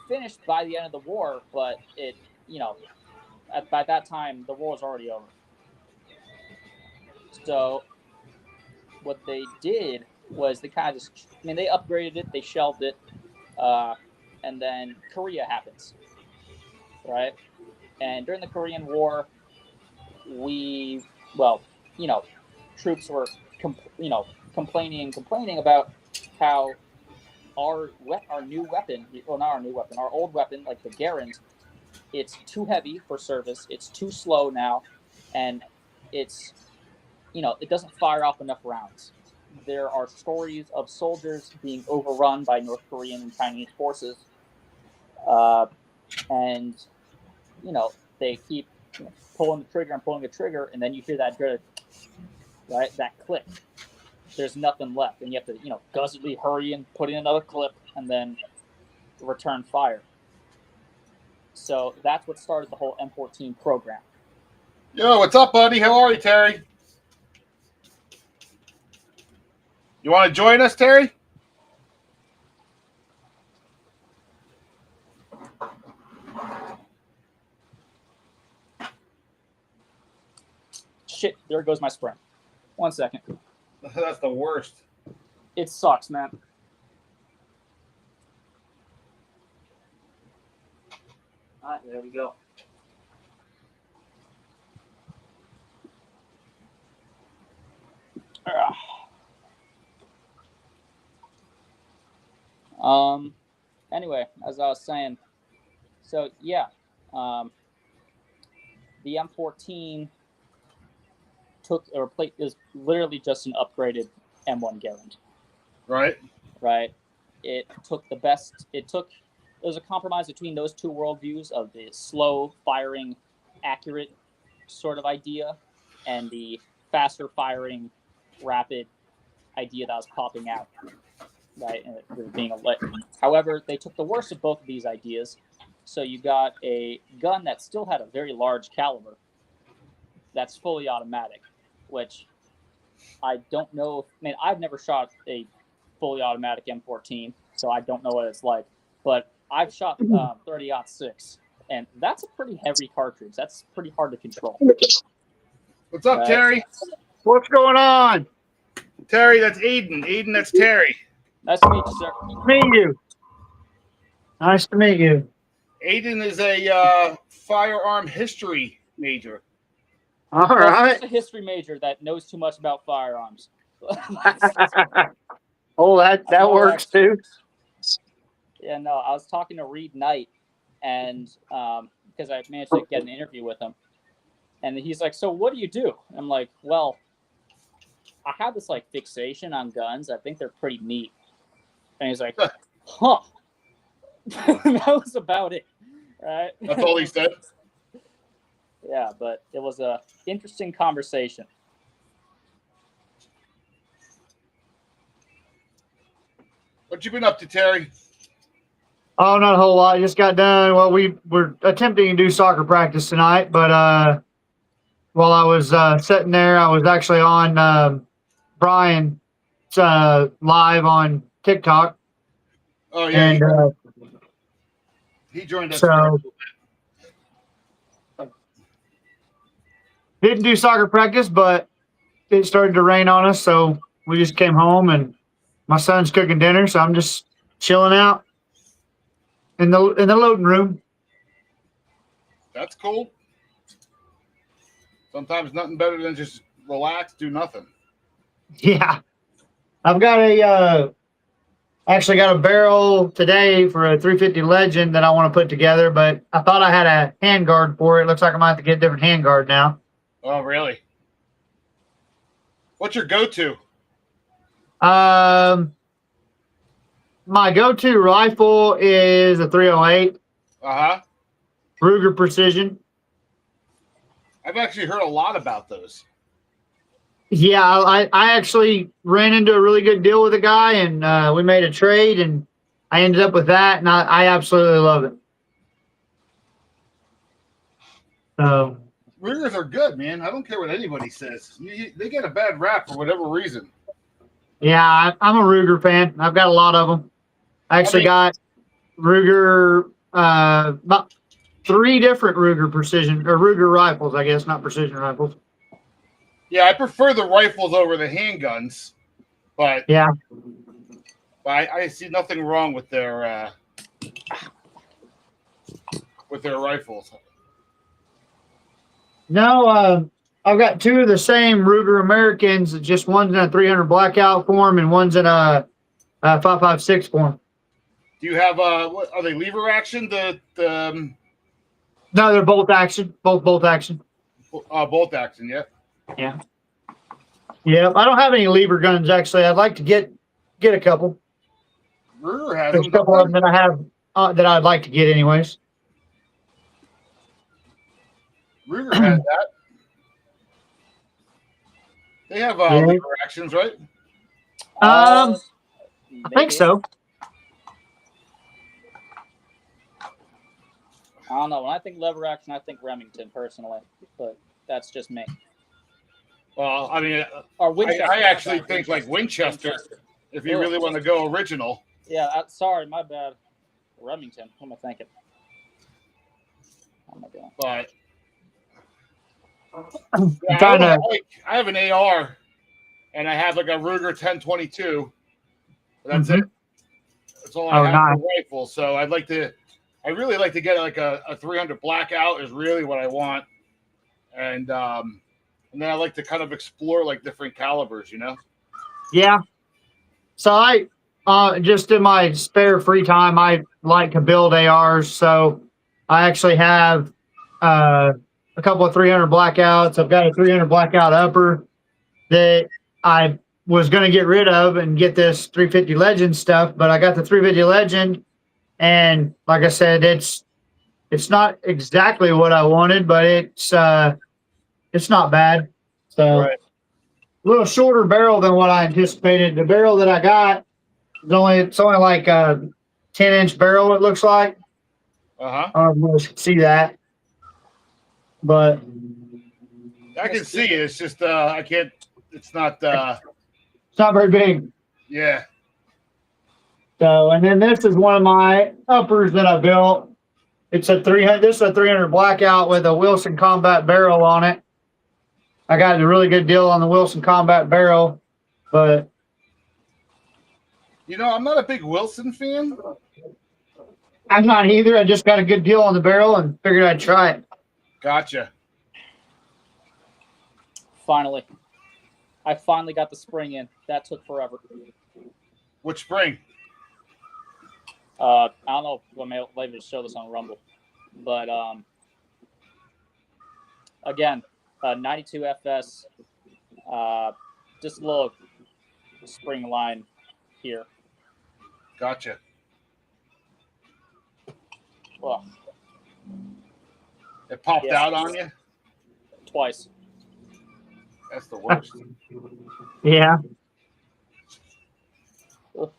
finished by the end of the war, but by that time the war was already over. So what they did was they kind of they upgraded it, they shelved it, and then Korea happens, right? And during the Korean War, we, well, troops were, complaining about how our new weapon, well, not our new weapon, our old weapon, like the Garand, it's too heavy for service, it's too slow now, and it's, it doesn't fire off enough rounds. There are stories of soldiers being overrun by North Korean and Chinese forces, and they keep pulling the trigger, and then you hear that good, right, that click. There's nothing left, and you have to guzzily hurry and put in another clip, and then return fire. So that's what started the whole M14 program. Yo, what's up, buddy? How are you, Terry? You want to join us, Terry? Shit, there goes my spring. 1 second. That's the worst. It sucks, man. All right, there we go. Anyway, as I was saying, so yeah, the M14 is literally just an upgraded M1 Garand. Right. Right. It took the best. There was a compromise between those two worldviews of the slow firing, accurate sort of idea, and the faster firing, rapid idea that was popping out. Right, and it was being a lit. However, they took the worst of both of these ideas. So you got a gun that still had a very large caliber that's fully automatic, which I don't know. I've never shot a fully automatic M14, so I don't know what it's like. But I've shot 30-06, and that's a pretty heavy cartridge. That's pretty hard to control. What's up, Terry? What's going on? Terry, that's Aiden. Aiden, that's Terry. Nice to meet you, sir. Meet you. Nice to meet you. Aiden is a firearm history major. All Well, right. he's a history major that knows too much about firearms. Oh, that No, works too. Yeah, no, I was talking to Reed Knight, and because I managed to get an interview with him, and he's like, "So what do you do?" I'm like, "Well, I have this like fixation on guns. I think they're pretty neat." And he's like, "Huh." That was about it, right? That's all he said. Yeah, but it was a interesting conversation. What you been up to, Terry? Oh, not a whole lot. I just got done. Well, we were attempting to do soccer practice tonight, but while I was sitting there, I was actually on Brian's live on TikTok. Oh yeah, And he joined us. so didn't do soccer practice, but it started to rain on us, so we just came home, and my son's cooking dinner, so I'm just chilling out in the loading room. That's cool. Sometimes nothing better than just relax, do nothing. Yeah, I've got actually got a barrel today for a 350 Legend that I want to put together, but I thought I had a handguard for it. Looks like I might have to get a different handguard now. Oh, really? What's your go-to? My go-to rifle is a 308 Uh-huh. Ruger Precision. I've actually heard a lot about those. Yeah, I actually ran into a really good deal with a guy, and we made a trade, and I ended up with that, and I absolutely love it. So Rugers are good, man. I don't care what anybody says. They get a bad rap for whatever reason. yeah, I'm a Ruger fan. I've got a lot of them. I actually got Ruger, about 3 different Ruger precision or Ruger rifles, I guess, not precision rifles. Yeah, I prefer the rifles over the handguns, but Yeah. I see nothing wrong with their rifles. No, I've got 2 of the same Ruger Americans. Just one's in a 300 blackout form and one's in a 5.56 form. Do you have what are they, lever action? No, they're bolt action. Bolt action. Bolt action, yeah. Yeah. Yeah. I don't have any lever guns actually. I'd like to get a couple. Ruger has There's them. a couple of them that I have that I'd like to get anyways. Ruger has that. They have Yeah. lever actions, right? I think Maybe. so. I don't know. When I think lever action, I think Remington personally, but that's just me. Well, I mean, Or Winchester. I actually think like Winchester, if you really want to go original. Yeah, sorry, my bad. Remington. What am I thinking? What am I doing? But I I have an AR, and I have like a Ruger 1022. That's it. That's all I have for rifle. So I really like to get like a 300 blackout is really what I want, and then I like to kind of explore like different calibers, you know. Yeah. So I just in my spare free time, I like to build ARs. So I actually have a couple of 300 blackouts. I've got a 300 blackout upper that I was going to get rid of and get this 350 Legend stuff, but I got the 350 Legend, and like I said, it's not exactly what I wanted, but it's not bad. So Right. a little shorter barrel than what I anticipated. The barrel that I got it's only like a 10-inch barrel. It looks like. Uh-huh. I don't know if you can see that, but I can see it. It's just I can't. It's not. it's not very big. Yeah. So, and then this is one of my uppers that I built. It's a 300. This is a 300 blackout with a Wilson Combat barrel on it. I got a really good deal on the Wilson Combat barrel, but You know, I'm not a big Wilson fan. I'm not either. I just got a good deal on the barrel and figured I'd try it. Gotcha. Finally. I finally got the spring in. That took forever. Which spring? I don't know if I'm able to show this on Rumble. But again, 92 FS, just a little spring line here. Gotcha. Well, It popped Yeah. out on you. twice. That's the worst. Yeah. So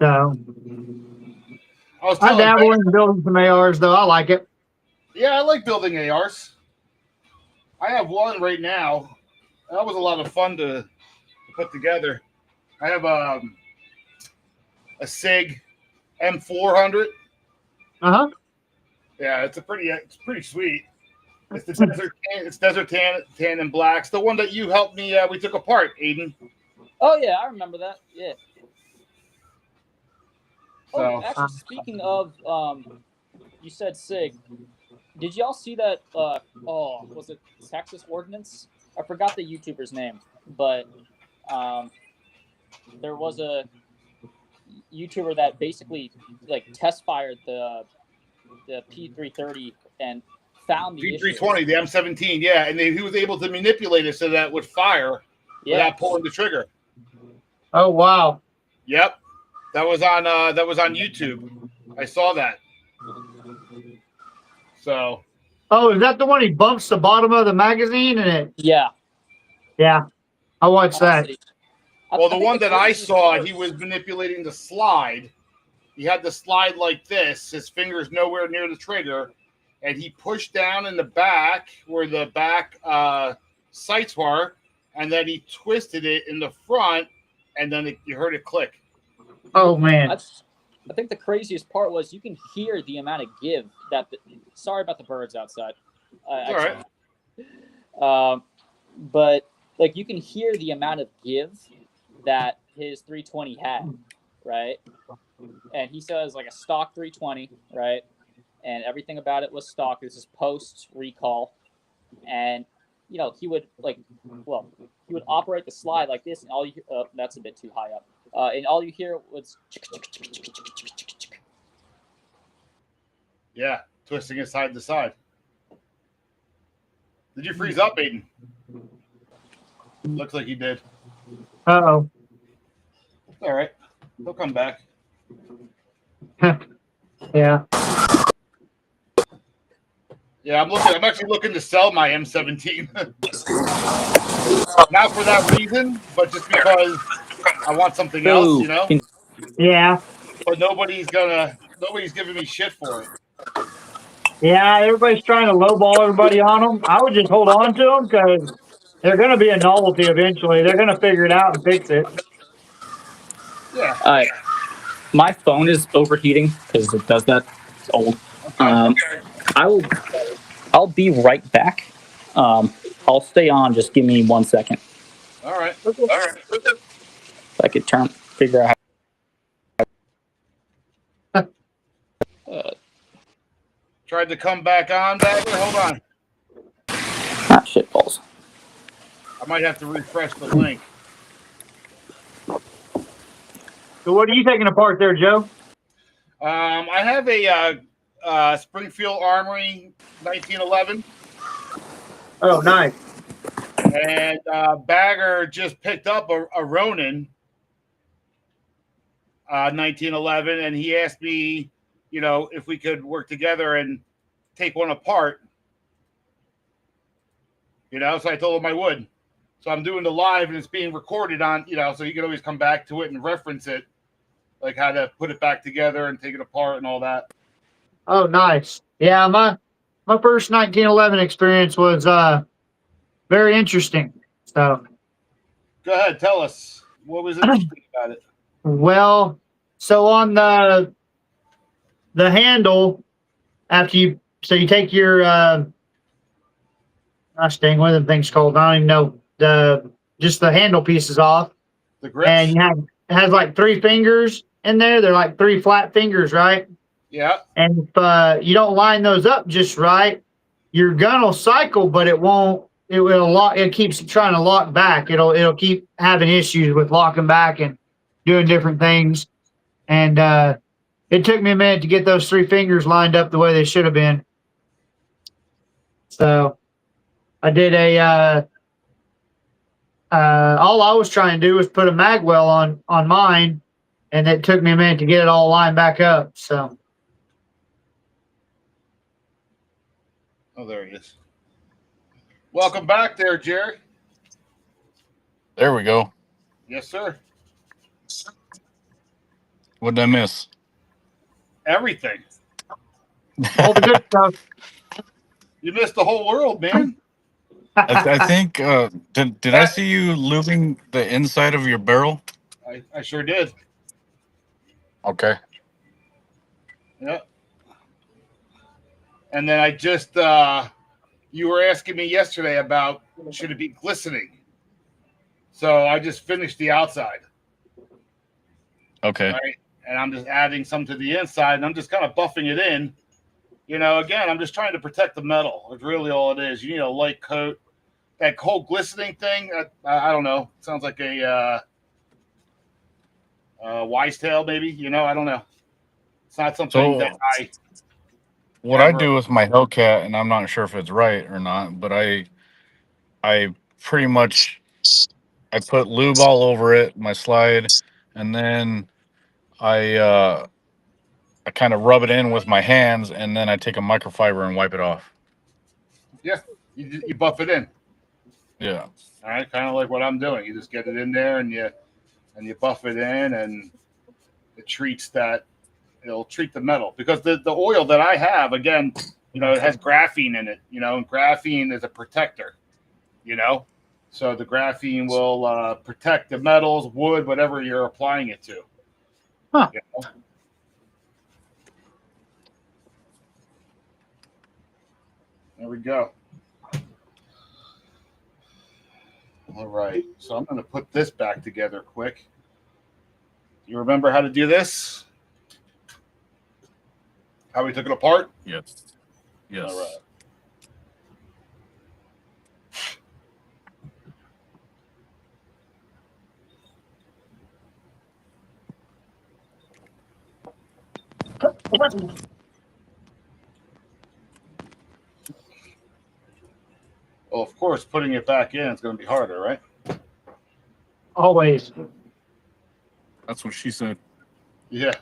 I was I telling dabble Ben, in building some ARs, though. I like it. yeah, I like building ARs. I have one right now. That was a lot of fun to put together. I have a SIG M400. Uh-huh. Yeah, it's pretty sweet. It's the desert tan and black. It's the one that you helped me. We took apart, Aiden. Oh, yeah, I remember that. Yeah. So Oh, actually, speaking of, you said SIG. Did y'all see that? Was it Texas Ordnance? I forgot the YouTuber's name, but there was a YouTuber that basically like test fired the P330 and found the P320, the M17, yeah, and he was able to manipulate it so that it would fire without pulling the trigger. Oh, wow. Yep, that was on YouTube. I saw that. So. Oh, is that the one he bumps the bottom of the magazine and it? Yeah. Yeah. I watched that. Honestly, Well, the think one that I craziest saw, part- he was manipulating the slide. He had the slide like this, his fingers nowhere near the trigger, and he pushed down in the back where the back sights were, and then he twisted it in the front, and then you heard it click. Oh, man. I think the craziest part was you can hear the amount of give that. Sorry about the birds outside. It's all right. But like you can hear the amount of give that his 320 had, right? And he says like a stock 320, right? And everything about it was stock. This is post recall, and he would he would operate the slide like this, and all you that's a bit too high up. And all you hear was Yeah, twisting it side to side. Did you freeze up, Aiden? Looks like he did. Uh-oh. All right, he'll come back. Yeah. Yeah, I'm actually looking to sell my M17. Not for that reason, but just because I want something else, Yeah. But nobody's giving me shit for it. Yeah, everybody's trying to lowball everybody on them. I would just hold on to them because they're going to be a novelty eventually. They're going to figure it out and fix it. Yeah. My phone is overheating because it does that. It's old. I'll be right back. I'll stay on. Just give me 1 second. All right. If I could figure out how. Tried to come back on, Bagger. Hold on. Shit balls. I might have to refresh the link. So what are you taking apart there, Joe? I have a Springfield Armory 1911. Oh, nice. And Bagger just picked up a Ronin 1911, and he asked me, if we could work together and take one apart. So I told him I would. So I'm doing the live, and it's being recorded on, so you can always come back to it and reference it, like how to put it back together and take it apart and all that. Oh, nice. Yeah, my first 1911 experience was very interesting. So, Go ahead, tell us what was interesting about it. well, so on the handle, after you take your gosh dang, what are the things called? I don't even know. Just the handle pieces off, The grips. and it has like 3 fingers in there. They're like 3 flat fingers, right? Yeah. And if you don't line those up just right, your gun will cycle, but it won't. It will lock. It keeps trying to lock back. It'll keep having issues with locking back and doing different things. And it took me a minute to get those 3 fingers lined up the way they should have been. So I did all I was trying to do was put a mag well on mine, and it took me a minute to get it all lined back up. So. Oh, there he is. Welcome back there, Jerry. There we go. Yes, sir. What did I miss? Everything. All the good stuff. You missed the whole world, man. I think did I see you lubing the inside of your barrel? I sure did. Okay. Yeah. And then I just you were asking me yesterday about should it be glistening. So I just finished the outside. Okay. Right. And I'm just adding some to the inside, and I'm just kind of buffing it in. Again, I'm just trying to protect the metal. It's really all it is. You need a light coat. That whole glistening thing, I don't know. It sounds like a wise tale, maybe. I don't know. It's not something that I. What I do with my Hellcat, and I'm not sure if it's right or not, but I pretty much I put lube all over it, my slide, and then I kind of rub it in with my hands, and then I take a microfiber and wipe it off. Yeah, you buff it in. Yeah. All right, kind of like what I'm doing. You just get it in there and you buff it in, and it treats that. It'll treat the metal because the oil that I have, again, it has graphene in it. And graphene is a protector. So the graphene will protect the metals, wood, whatever you're applying it to. Huh. There we go. All right. So I'm going to put this back together quick. You remember how to do this? How we took it apart? Yes. Yes. All right. Well, of course, putting it back in is going to be harder, right? Always. That's what she said. Yeah,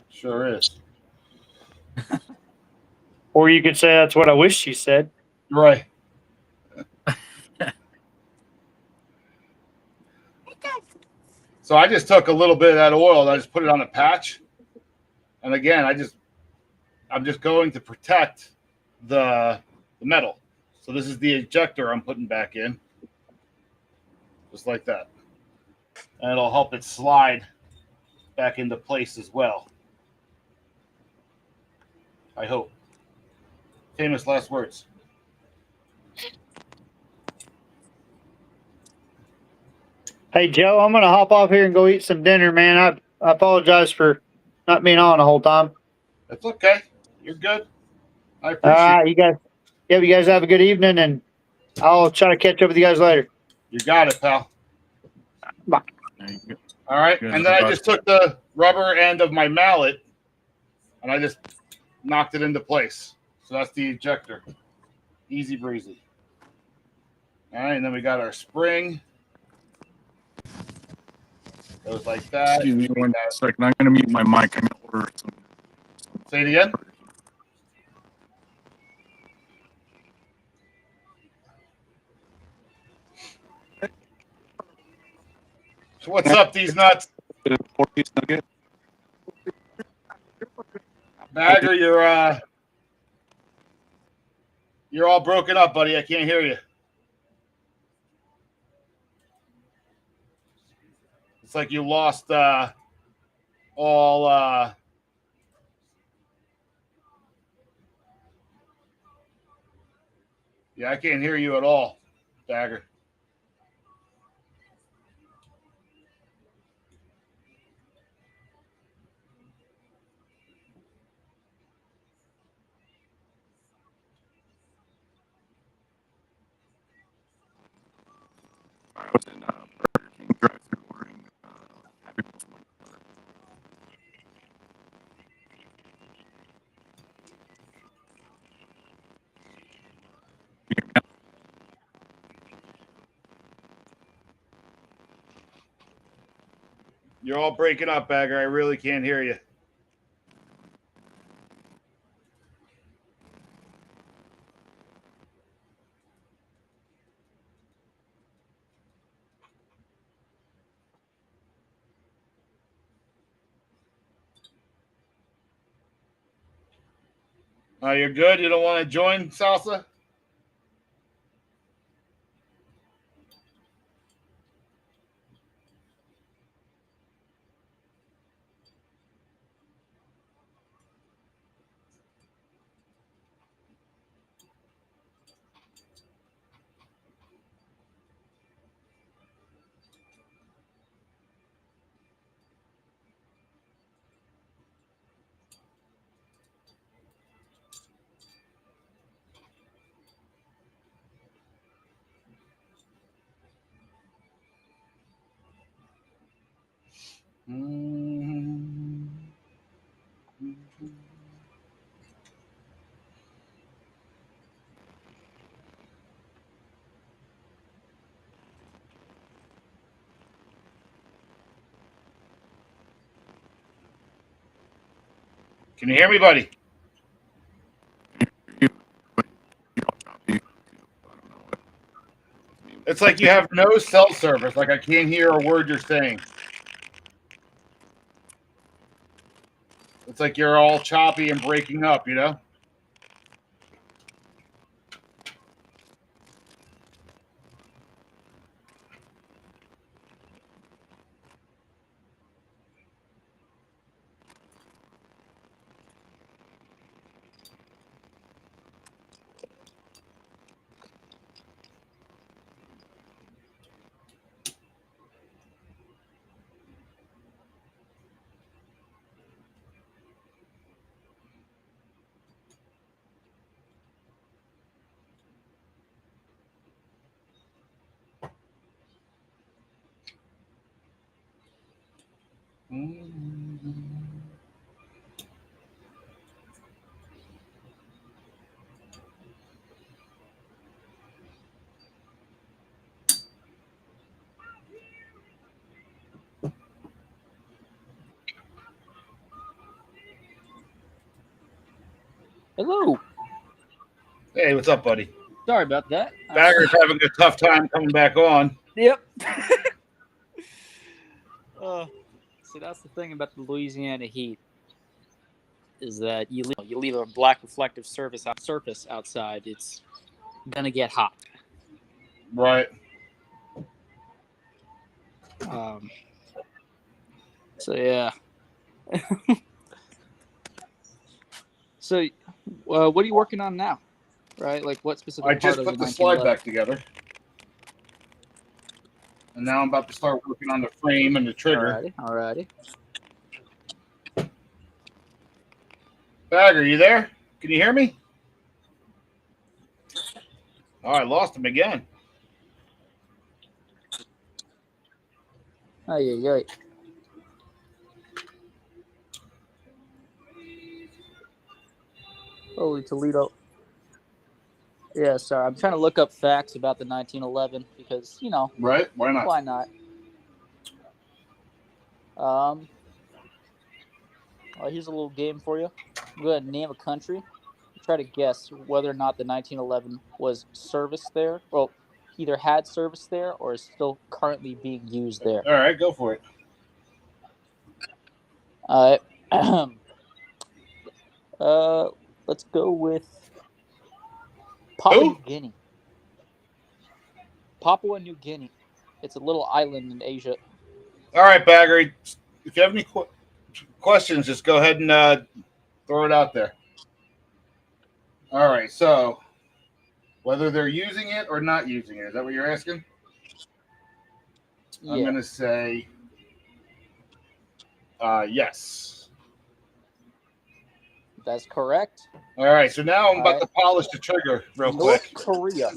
sure is. Or you could say that's what I wish she said. Right. So I just took a little bit of that oil and I just put it on a patch. And again, I'm just going to protect the metal. So this is the ejector I'm putting back in. Just like that. And it'll help it slide back into place as well. I hope. Famous last words. Hey, Joe, I'm going to hop off here and go eat some dinner, man. I apologize for not being on the whole time. That's okay. You're good. I All appreciate right, it. you guys have a good evening, and I'll try to catch up with you guys later. You got it, pal. Bye. All right. Good. And then I just took the rubber end of my mallet and I just knocked it into place. So that's the ejector. Easy breezy. All right, and then we got our spring. Goes like that. Excuse me one second. I'm going to mute my mic. I'm going to order some. Say it again. So what's up, these nuts? Four-piece nugget. Bagger, you're all broken up, buddy. I can't hear you. It's like you lost all. Yeah, I can't hear you at all, Bagger. I was in Burger King drive-thru ordering Happy Meals for my brother. Can you hear me now? You're all breaking up, Bagger. I really can't hear you. You're good? You don't want to join Salsa? Can you hear me, buddy? You're all choppy. I don't know what. It's like you have no cell service. Like I can't hear a word you're saying. It's like you're all choppy and breaking up, you know? Hello. Hey, what's up, buddy? Sorry about that. Bagger's having a tough time coming back on. Yep. See, that's the thing about the Louisiana heat is that you leave a black reflective surface outside, it's gonna get hot. Right. So yeah. So, what are you working on now? Right, like what specific? I just put the slide back together. And now I'm about to start working on the frame and the trigger. Alrighty. Bagger, you there? Can you hear me? Oh, I lost him again. Oh yeah. Holy Toledo. Yeah, sorry. I'm trying to look up facts about the 1911 because, Right? Why not? why not? Here's a little game for you. Go ahead and name a country. Try to guess whether or not the 1911 was serviced there. Well, either had service there or is still currently being used there. All right, go for it. Uh, let's go with Papua New Who? Guinea. Papua New Guinea. It's a little island in Asia. All right, Baggery. If you have any questions, just go ahead and throw it out there. All right, so whether they're using it or not using it, is that what you're asking? I'm Yeah, going to say yes. that's correct. All right, so now I'm All about right. to polish the trigger real North quick. Korea.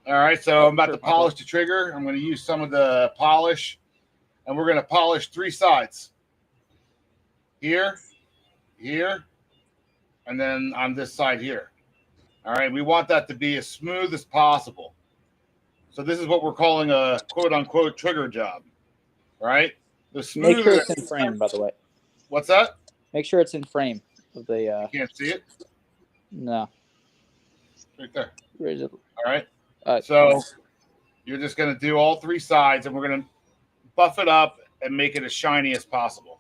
All right, so I'm about Sure, to polish the trigger. I'm going to use some of the polish, and we're going to polish 3 sides. Here, here, and then on this side here. All right, we want that to be as smooth as possible. So this is what we're calling a quote-unquote trigger job, right? The Make sure smoother. it's in frame, by the way. What's that? Make sure it's in frame of the. You can't see it? No. Right there. Where is it? All right. Uh, So you're just going to do all 3 sides, and we're going to buff it up and make it as shiny as possible.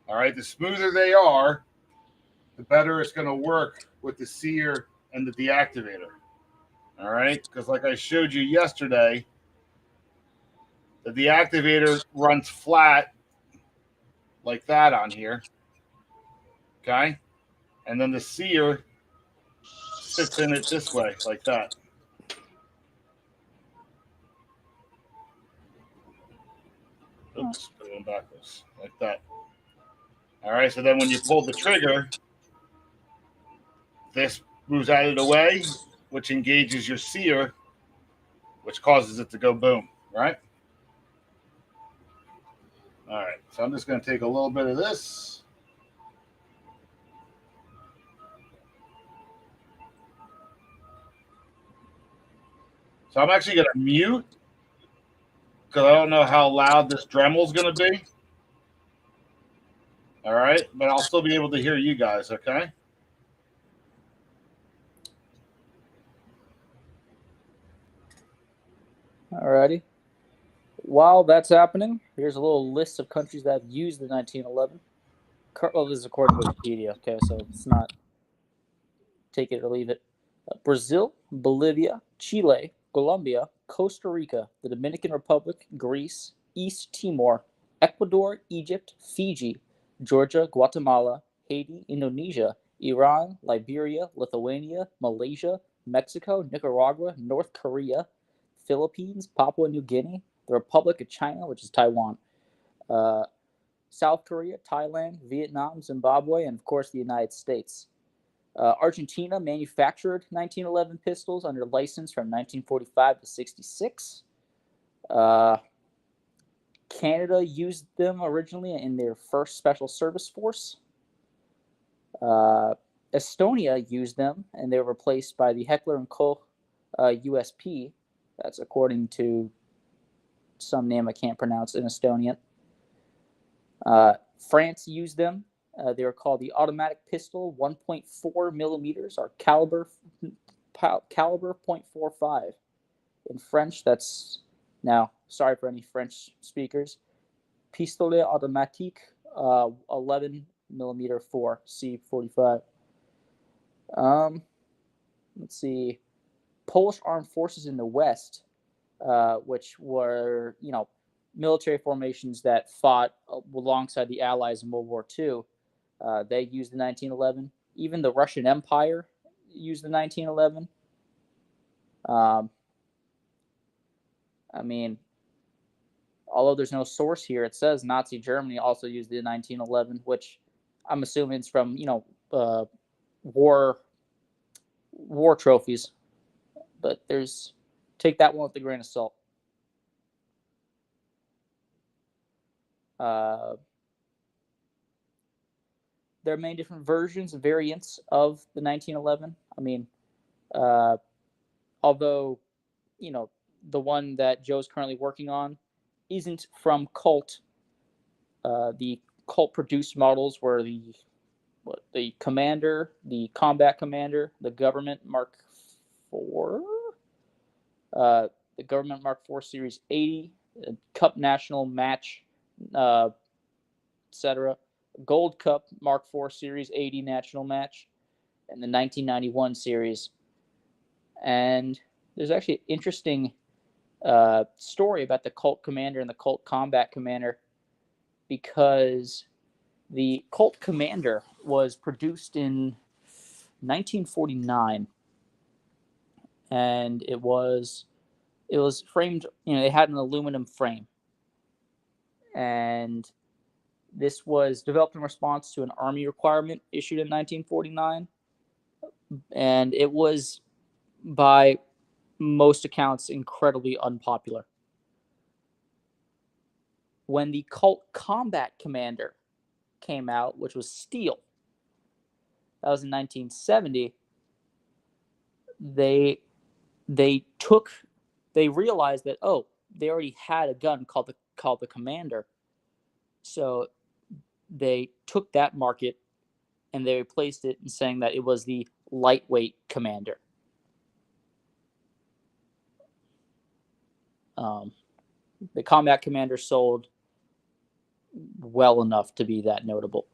All right. The smoother they are, the better it's going to work with the sear and the deactivator. All right. Because like I showed you yesterday, the deactivator runs flat like that on here. Okay. And then the sear sits in it this way, like that. Oops, put it in backwards, like that. All right, so then when you pull the trigger, this moves out of the way, which engages your sear, which causes it to go boom, right? All right, so I'm just going to take a little bit of this. So I'm actually going to mute because I don't know how loud this Dremel is going to be. All right, but I'll still be able to hear you guys, okay? Alrighty. While that's happening, here's a little list of countries that have used the 1911. Well, this is according to Wikipedia, okay, so it's not take it or leave it. Brazil, Bolivia, Chile, Colombia, Costa Rica, the Dominican Republic, Greece, East Timor, Ecuador, Egypt, Fiji, Georgia, Guatemala, Haiti, Indonesia, Iran, Liberia, Lithuania, Malaysia, Mexico, Nicaragua, North Korea, Philippines, Papua New Guinea, the Republic of China, which is Taiwan, South Korea, Thailand, Vietnam, Zimbabwe, and of course the United States. Argentina manufactured 1911 pistols under license from 1945 to 66. Canada used them originally in their first Special Service Force. Estonia used them, and they were replaced by the Heckler & Koch USP. That's according to some name I can't pronounce in Estonian. France used them. They were called the automatic pistol 1.4 millimeters or caliber 0.45. In French, that's, now, sorry for any French speakers, pistolet automatique 11 millimeter 4 C45. Let's see. Polish armed forces in the West, which were, military formations that fought alongside the Allies in World War II. They used the 1911. Even the Russian Empire used the 1911. I mean, although there's no source here, it says Nazi Germany also used the 1911, which I'm assuming it's from war trophies. But take that one with a grain of salt. There are many different versions and variants of the 1911. I mean, although, the one that Joe's currently working on isn't from Colt. The Colt produced models were the Commander, the Combat Commander, the Government Mark IV, the Government Mark IV Series 80, Cup National Match, etc. Gold Cup Mark IV Series 80 National Match, and the 1991 series. And there's actually an interesting story about the Colt Commander and the Colt Combat Commander, because the Colt Commander was produced in 1949, and it was framed. They had an aluminum frame, and this was developed in response to an Army requirement issued in 1949, and it was, by most accounts, incredibly unpopular. When the Colt Combat Commander came out, which was steel, that was in 1970, they realized that, they already had a gun called the Commander, so they took that market and they replaced it in saying that it was the lightweight Commander. The Combat Commander sold well enough to be that notable.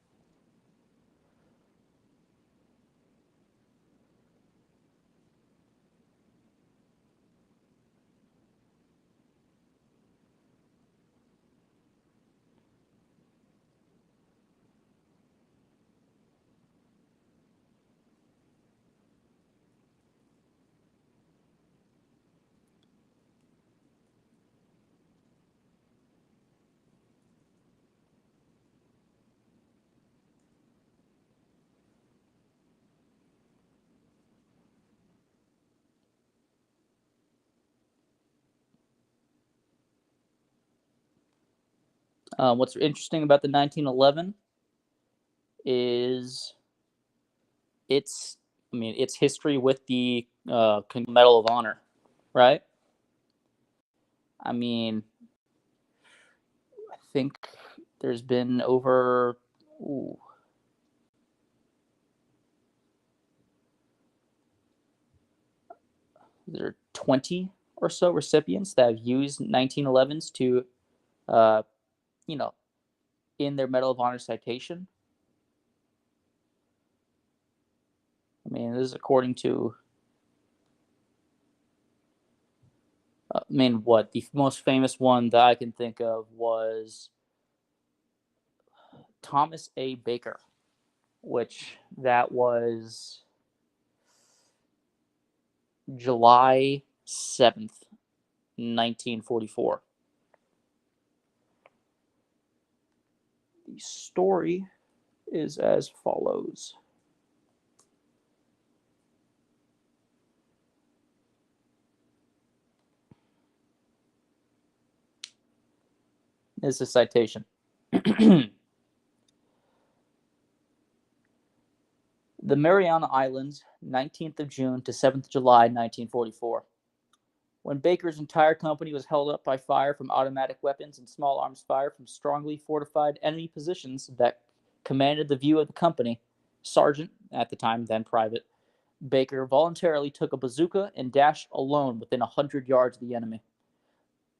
What's interesting about the 1911 is its history with the Medal of Honor, right? I think there's been over there are 20 or so recipients that have used 1911s to, in their Medal of Honor citation. This is according to, what the most famous one that I can think of was Thomas A. Baker, which that was July 7th, 1944. The story is as follows. This is a citation. The Mariana Islands, 19th of June to 7th July, 1944. When Baker's entire company was held up by fire from automatic weapons and small arms fire from strongly fortified enemy positions that commanded the view of the company, Sergeant, at the time then private, Baker voluntarily took a bazooka and dashed alone within 100 yards of the enemy.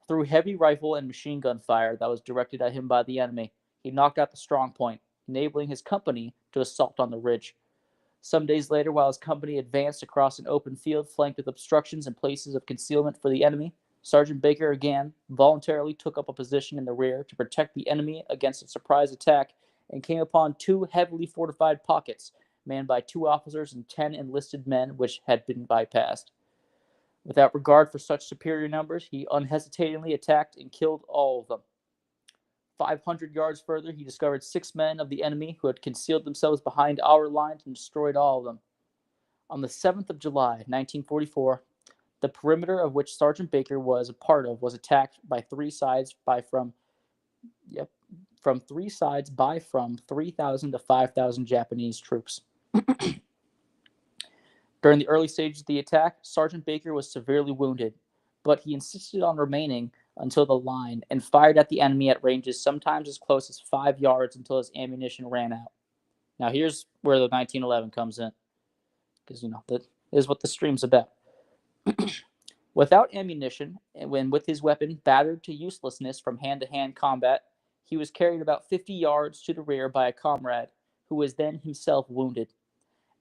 Through heavy rifle and machine gun fire that was directed at him by the enemy, he knocked out the strong point, enabling his company to assault on the ridge. Some days later, while his company advanced across an open field flanked with obstructions and places of concealment for the enemy, Sergeant Baker again voluntarily took up a position in the rear to protect the enemy against a surprise attack and came upon 2 heavily fortified pockets manned by 2 officers and 10 enlisted men which had been bypassed. Without regard for such superior numbers, he unhesitatingly attacked and killed all of them. 500 yards further, he discovered 6 men of the enemy who had concealed themselves behind our lines and destroyed all of them. On the 7th of July, 1944, the perimeter of which Sergeant Baker was a part of was attacked by 3 sides from 3,000 to 5,000 Japanese troops. During the early stages of the attack, Sergeant Baker was severely wounded, but he insisted on remaining until the line and fired at the enemy at ranges sometimes as close as 5 yards until his ammunition ran out. Now here's where the 1911 comes in, because that is what the stream's about. Without ammunition, and when with his weapon battered to uselessness from hand-to-hand combat, he was carried about 50 yards to the rear by a comrade, who was then himself wounded.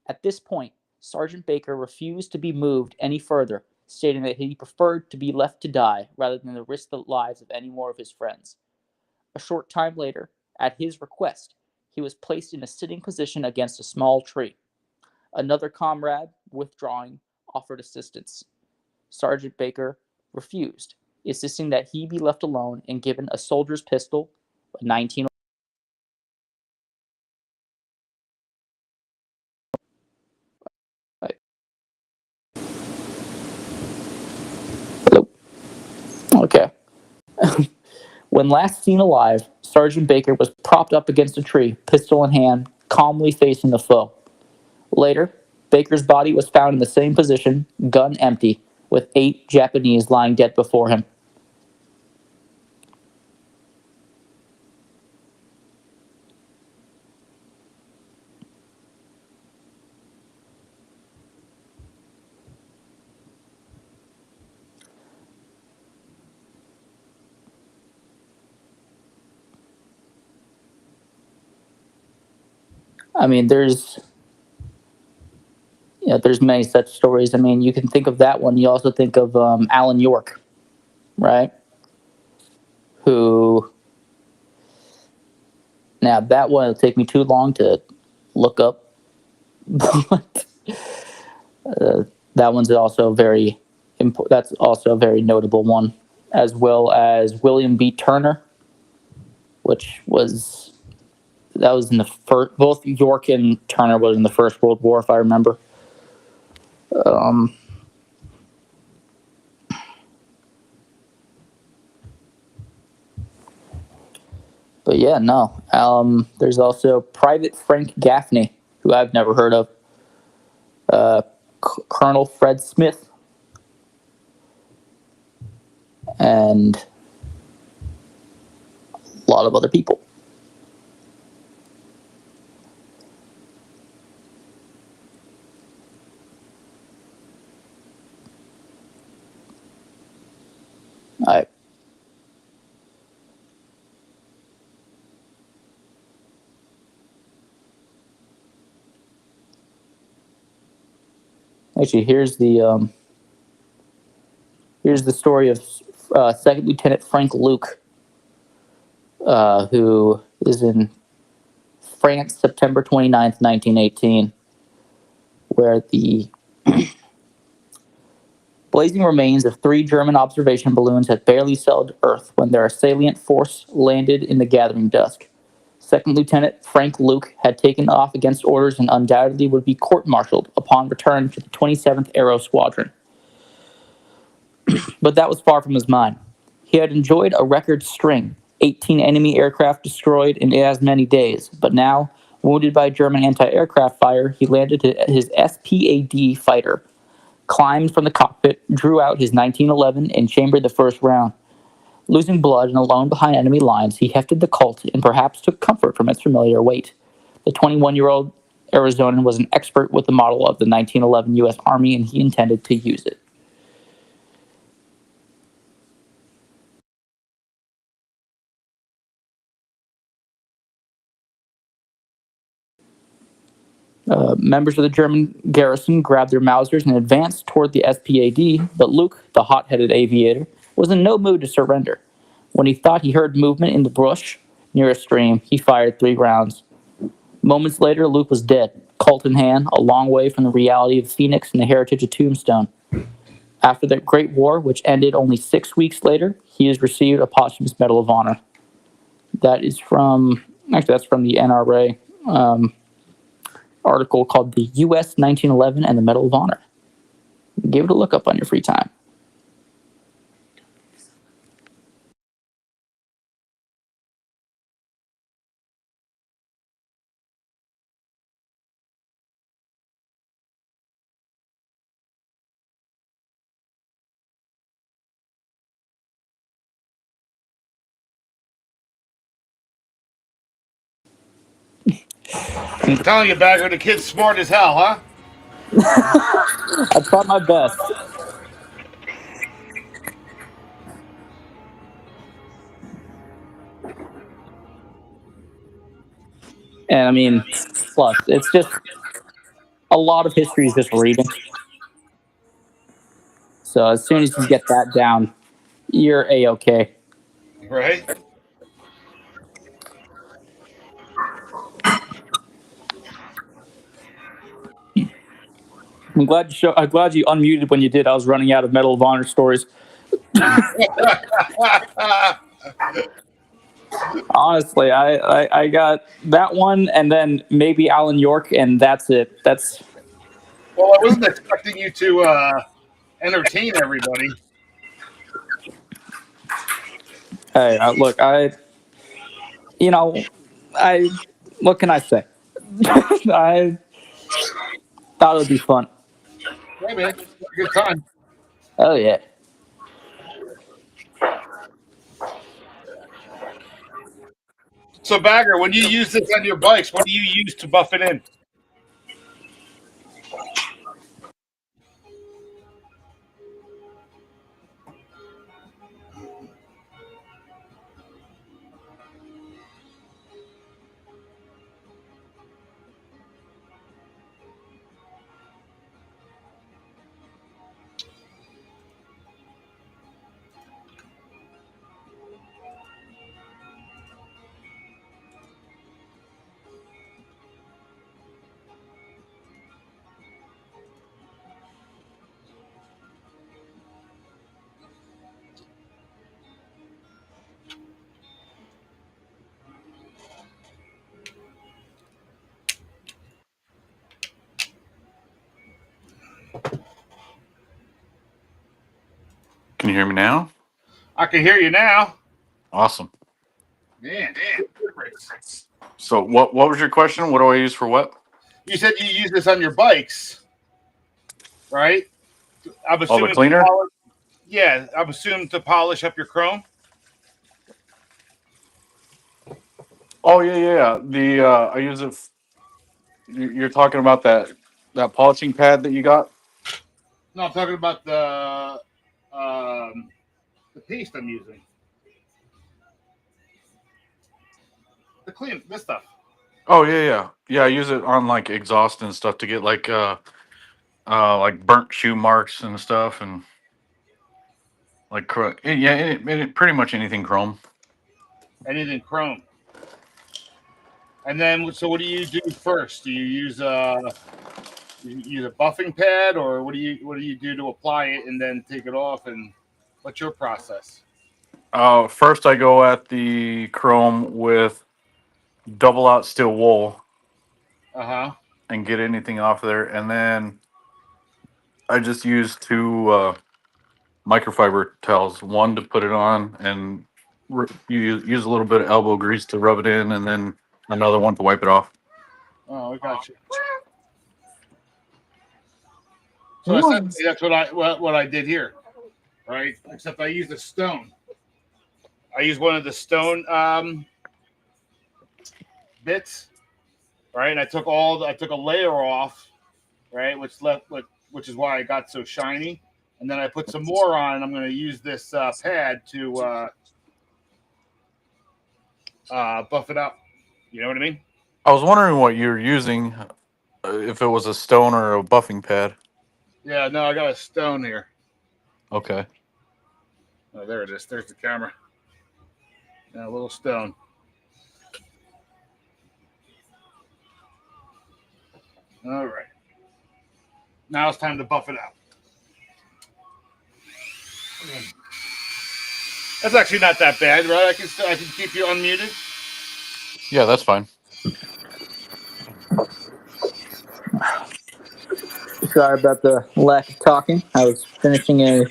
At this point, Sergeant Baker refused to be moved any further, stating that he preferred to be left to die rather than to risk the lives of any more of his friends. A short time later, at his request, he was placed in a sitting position against a small tree. Another comrade, withdrawing, offered assistance. Sergeant Baker refused, insisting that he be left alone and given a soldier's pistol, a 19. Okay. When last seen alive, Sergeant Baker was propped up against a tree, pistol in hand, calmly facing the foe. Later, Baker's body was found in the same position, gun empty, with 8 Japanese lying dead before him. I mean, there's many such stories. I mean, you can think of that one. You also think of Alan York, right? Who, now that one will take me too long to look up, but that one's also very important. That's also a very notable one, as well as William B. Turner, which was in the first. Both York and Turner was in the First World War, if I remember. But yeah, no. There's also Private Frank Gaffney, who I've never heard of. Colonel Fred Smith, and a lot of other people. All right. Actually, here's the story of Second Lieutenant Frank Luke, who is in France, September 29th, 1918, where the blazing remains of 3 German observation balloons had barely settled Earth when their assailant force landed in the gathering dusk. Second Lieutenant Frank Luke had taken off against orders and undoubtedly would be court-martialed upon return to the 27th Aero Squadron. But that was far from his mind. He had enjoyed a record string, 18 enemy aircraft destroyed in as many days, but now, wounded by German anti-aircraft fire, he landed his SPAD fighter, climbed from the cockpit, drew out his 1911, and chambered the first round. Losing blood and alone behind enemy lines, he hefted the Colt and perhaps took comfort from its familiar weight. The 21-year-old Arizonan was an expert with the model of the 1911 U.S. Army, and he intended to use it. Members of the German garrison grabbed their Mausers and advanced toward the SPAD, but Luke, the hot-headed aviator, was in no mood to surrender. When he thought he heard movement in the brush near a stream, he fired 3 rounds. Moments later, Luke was dead, Colt in hand, a long way from the reality of Phoenix and the heritage of Tombstone. After the Great War, which ended only 6 weeks later, he has received a posthumous Medal of Honor. That's from the NRA article called The U.S. 1911 and the Medal of Honor. Give it a look up on your free time. I'm telling you, Bagger, the kid's smart as hell, huh? I tried my best. And I mean, plus, it's just a lot of history is just reading. So as soon as you get that down, you're a-okay. Right? I'm glad you unmuted when you did. I was running out of Medal of Honor stories. Honestly, I got that one, and then maybe Alan York, and that's it. That's Well, I wasn't expecting you to entertain everybody. hey, look, you know, I what can I say? I thought it would be fun. Hey, man, good time. Oh yeah. So, Bagger, when you use this on your bikes, what do you use to buff it in? Can you hear me now? I can hear you now. Awesome. Man, So what was your question? What do I use for what? you said you use this on your bikes, right? I'm Oh, assuming the cleaner? yeah, I'm assuming to polish up your chrome. Oh yeah. The I use it. You're talking about that polishing pad that you got? No, I'm talking about the paste I'm using. The clean this stuff. Oh yeah. I use it on like exhaust and stuff to get like burnt shoe marks and stuff, and like pretty much anything chrome. Anything chrome. And then, so what do you do first? Do you use a buffing pad, or what do you do to apply it and then take it off? And what's your process? First I go at the chrome with double out steel wool Uh huh. and get anything off there, and then I just use two microfiber towels. One to put it on, and you use a little bit of elbow grease to rub it in, and then another one to wipe it off. Oh, I got you. So essentially, that's what I did here, right? Except I used a stone. I used one of the stone bits, right? And I took a layer off, right, which is why I got so shiny. And then I put some more on. And I'm going to use this pad to buff it up. You know what I mean? I was wondering what you're using, if it was a stone or a buffing pad. Yeah. No, I got a stone here. Okay. Oh, there it is. There's the camera. Yeah, a little stone. All right. Now it's time to buff it out. That's actually not that bad, right? I can keep you unmuted. Yeah, that's fine. Sorry about the lack of talking. I was finishing a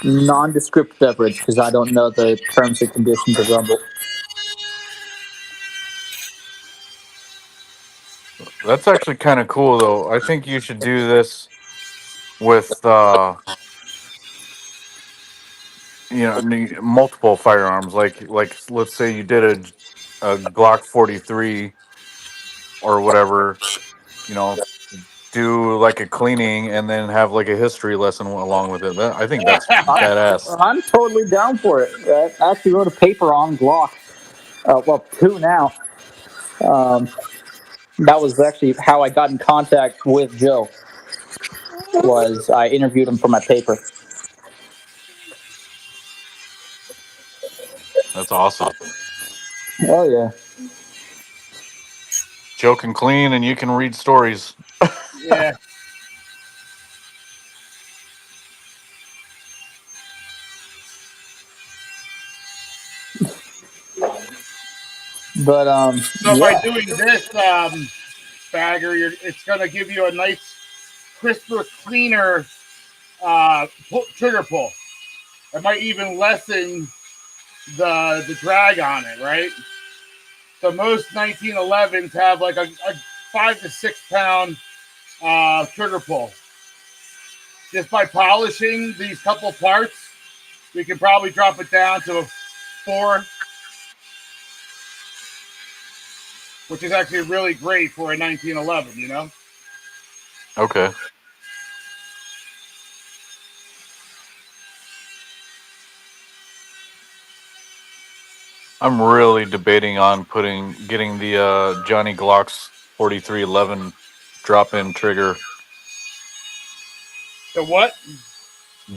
nondescript beverage because I don't know the terms and conditions of Rumble. That's actually kind of cool, though. I think you should do this with multiple firearms. Like let's say you did a Glock 43 or whatever, you know, do like a cleaning and then have like a history lesson along with it. I think that's badass. I'm totally down for it. I actually wrote a paper on Glock. Well, two now. That was actually how I got in contact with Joe. Was I interviewed him for my paper. That's awesome. Oh yeah. Joe can clean and you can read stories. Yeah. But So by yeah. doing this, bagger, it's going to give you a nice, crisper, cleaner trigger pull. It might even lessen the drag on it, right? So most 1911s have like a 5 to 6 pound trigger pull. Just by polishing these couple parts, we can probably drop it down to a 4, which is actually really great for a 1911, you know? Okay. I'm really debating on getting the Johnny Glock's 4311 drop-in trigger. The what?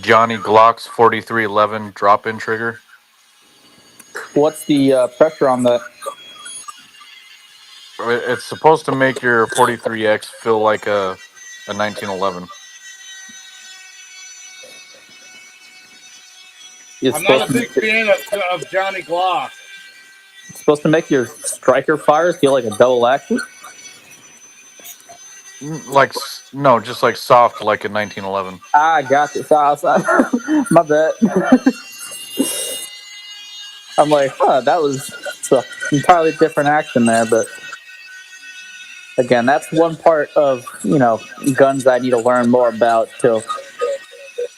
Johnny Glock's 4311 drop-in trigger. What's the pressure on that? It's supposed to make your 43X feel like a 1911. It's I'm not a supposed to big fan of Johnny Glock. It's supposed to make your striker fires feel like a double action. No, just like soft like a 1911. Ah, got it. My bad. I'm like, that was an entirely different action there. But again, that's one part of guns I need to learn more about too.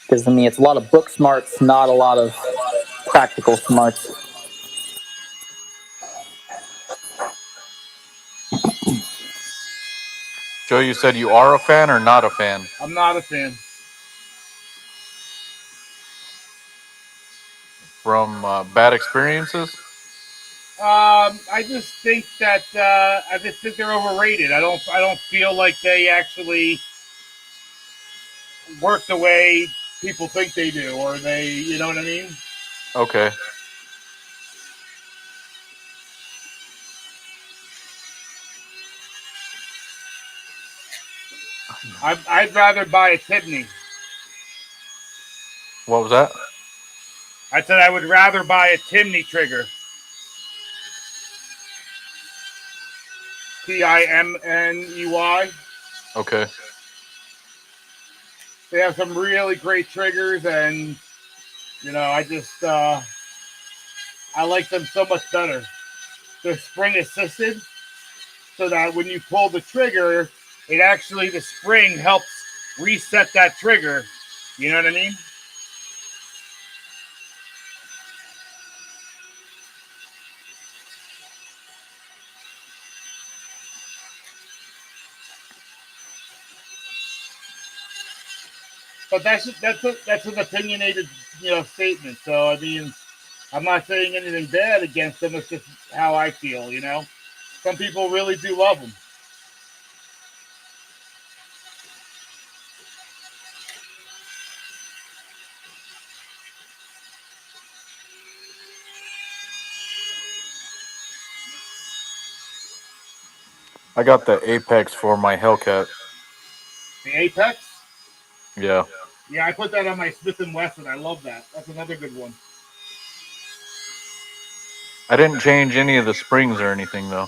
Because I mean, it's a lot of book smarts, not a lot of practical smarts. Joe, you said you are a fan or not a fan? I'm not a fan. From bad experiences? I just think that they're overrated. I don't feel like they actually work the way people think they do, or they, you know what I mean? Okay. I'd rather buy a Tibney. What was that? I said I would rather buy a Timney trigger. Timney. Okay. They have some really great triggers, and I just I like them so much better. They're spring assisted, so that when you pull the trigger, the spring helps reset that trigger. You know what I mean? But that's an opinionated statement. So I mean, I'm not saying anything bad against them. It's just how I feel. Some people really do love them. I got the Apex for my Hellcat. The Apex. Yeah. Yeah, I put that on my Smith & Wesson. I love that. That's another good one. I didn't change any of the springs or anything though.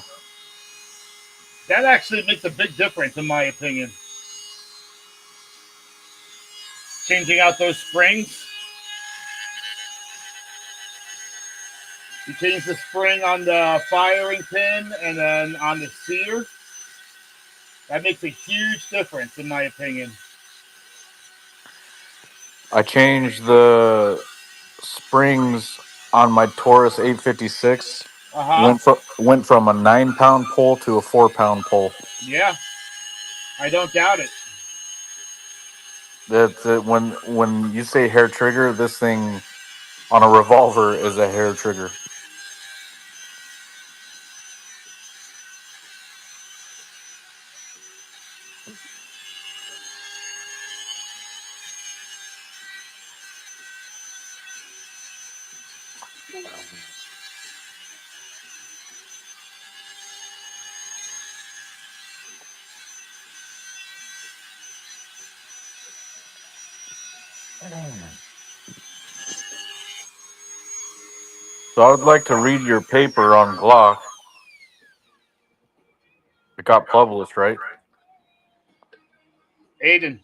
That actually makes a big difference, in my opinion. Changing out those springs. You change the spring on the firing pin and then on the sear. That makes a huge difference, in my opinion. I changed the springs on my Taurus 856 Uh-huh. Went from a 9-pound pole to a 4-pound pole. Yeah. I don't doubt it. That's it. When you say hair trigger, this thing on a revolver is a hair trigger. So I would like to read your paper on Glock. It got published, right? Aiden.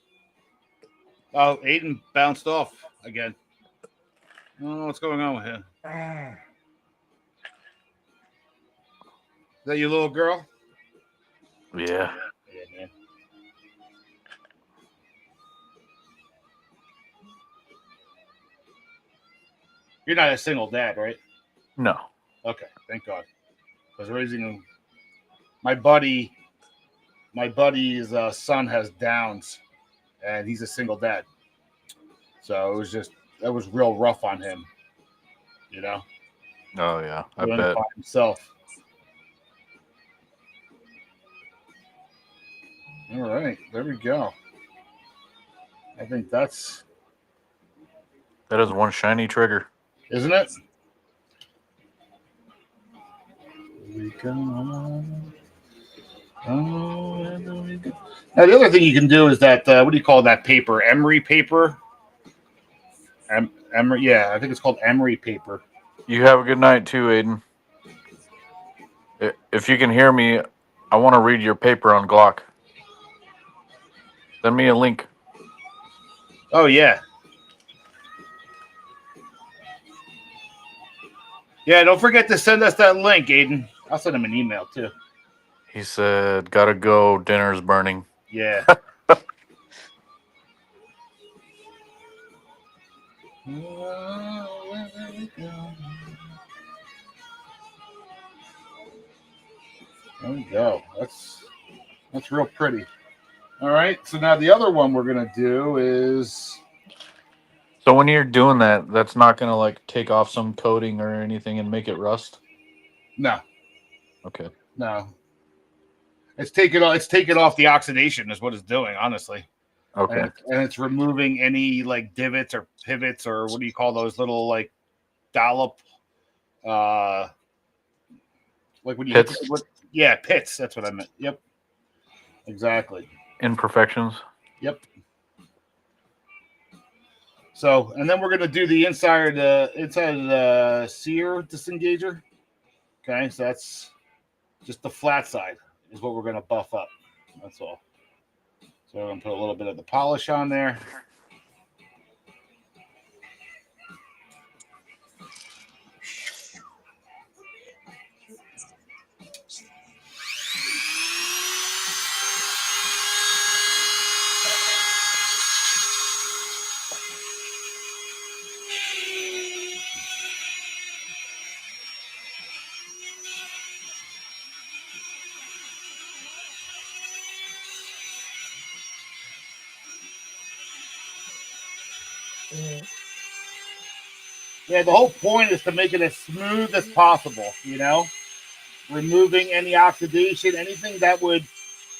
Oh, Aiden bounced off again. I don't know what's going on with him. Is that your little girl? Yeah. Yeah, man. You're not a single dad, right? No. Okay, thank God. I was raising my buddy's son has Downs, and he's a single dad. So it was just that was real rough on him, you know, Oh yeah, I doing it bet. by himself. All right, there we go. I think that's That is one shiny trigger. isn't it? We go. Oh, we go. Now the other thing you can do is that what do you call that paper? Emery paper. Emery, yeah, I think it's called emery paper. You have a good night too, Aiden. If you can hear me, I want to read your paper on Glock. Send me a link. Oh yeah, yeah. Don't forget to send us that link, Aiden. I'll send him an email too. He said, "Gotta go. Dinner's burning." Yeah. There we go. That's real pretty. All right. So now the other one we're gonna do is So when you're doing that, that's not gonna like take off some coating or anything and make it rust. no, Okay. no. It's taking off the oxidation is what it's doing, honestly. Okay. And it's removing any like divots or pivots or what do you call those little like dollop like when you hit Pits. yeah, pits, that's what I meant. Yep. Exactly. Imperfections. Yep. So, and then we're gonna do the inside of the sear disengager. Okay, so that's just the flat side is what we're gonna buff up. That's all. So we're gonna put a little bit of the polish on there. Yeah, the whole point is to make it as smooth as possible, you know, removing any oxidation, anything that would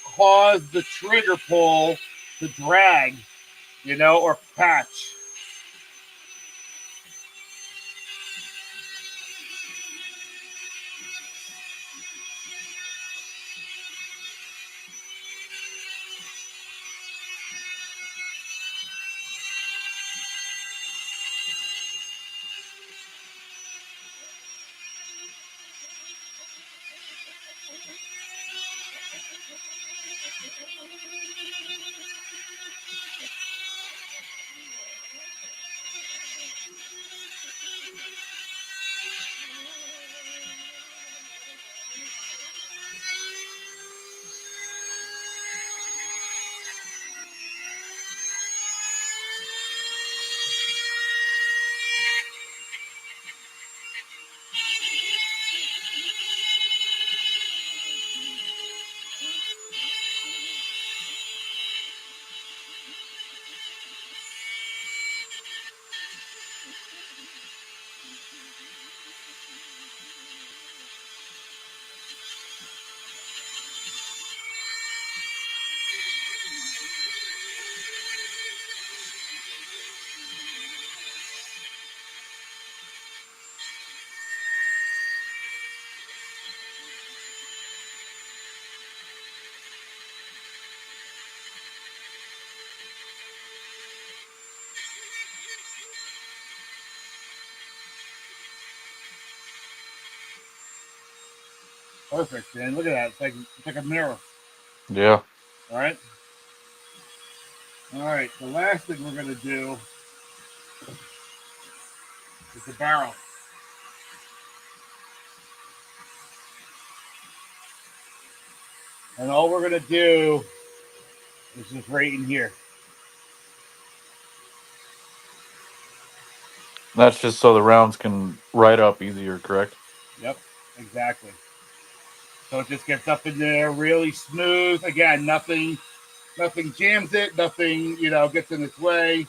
cause the trigger pull to drag, you know, or patch. Perfect, man. Look at that. It's like a mirror. Yeah. All right. All right. The last thing we're gonna do is the barrel. And all we're gonna do is just right in here. That's just so the rounds can ride up easier, correct? Yep, exactly. So it just gets up in there really smooth. Again, nothing jams it, nothing, gets in its way.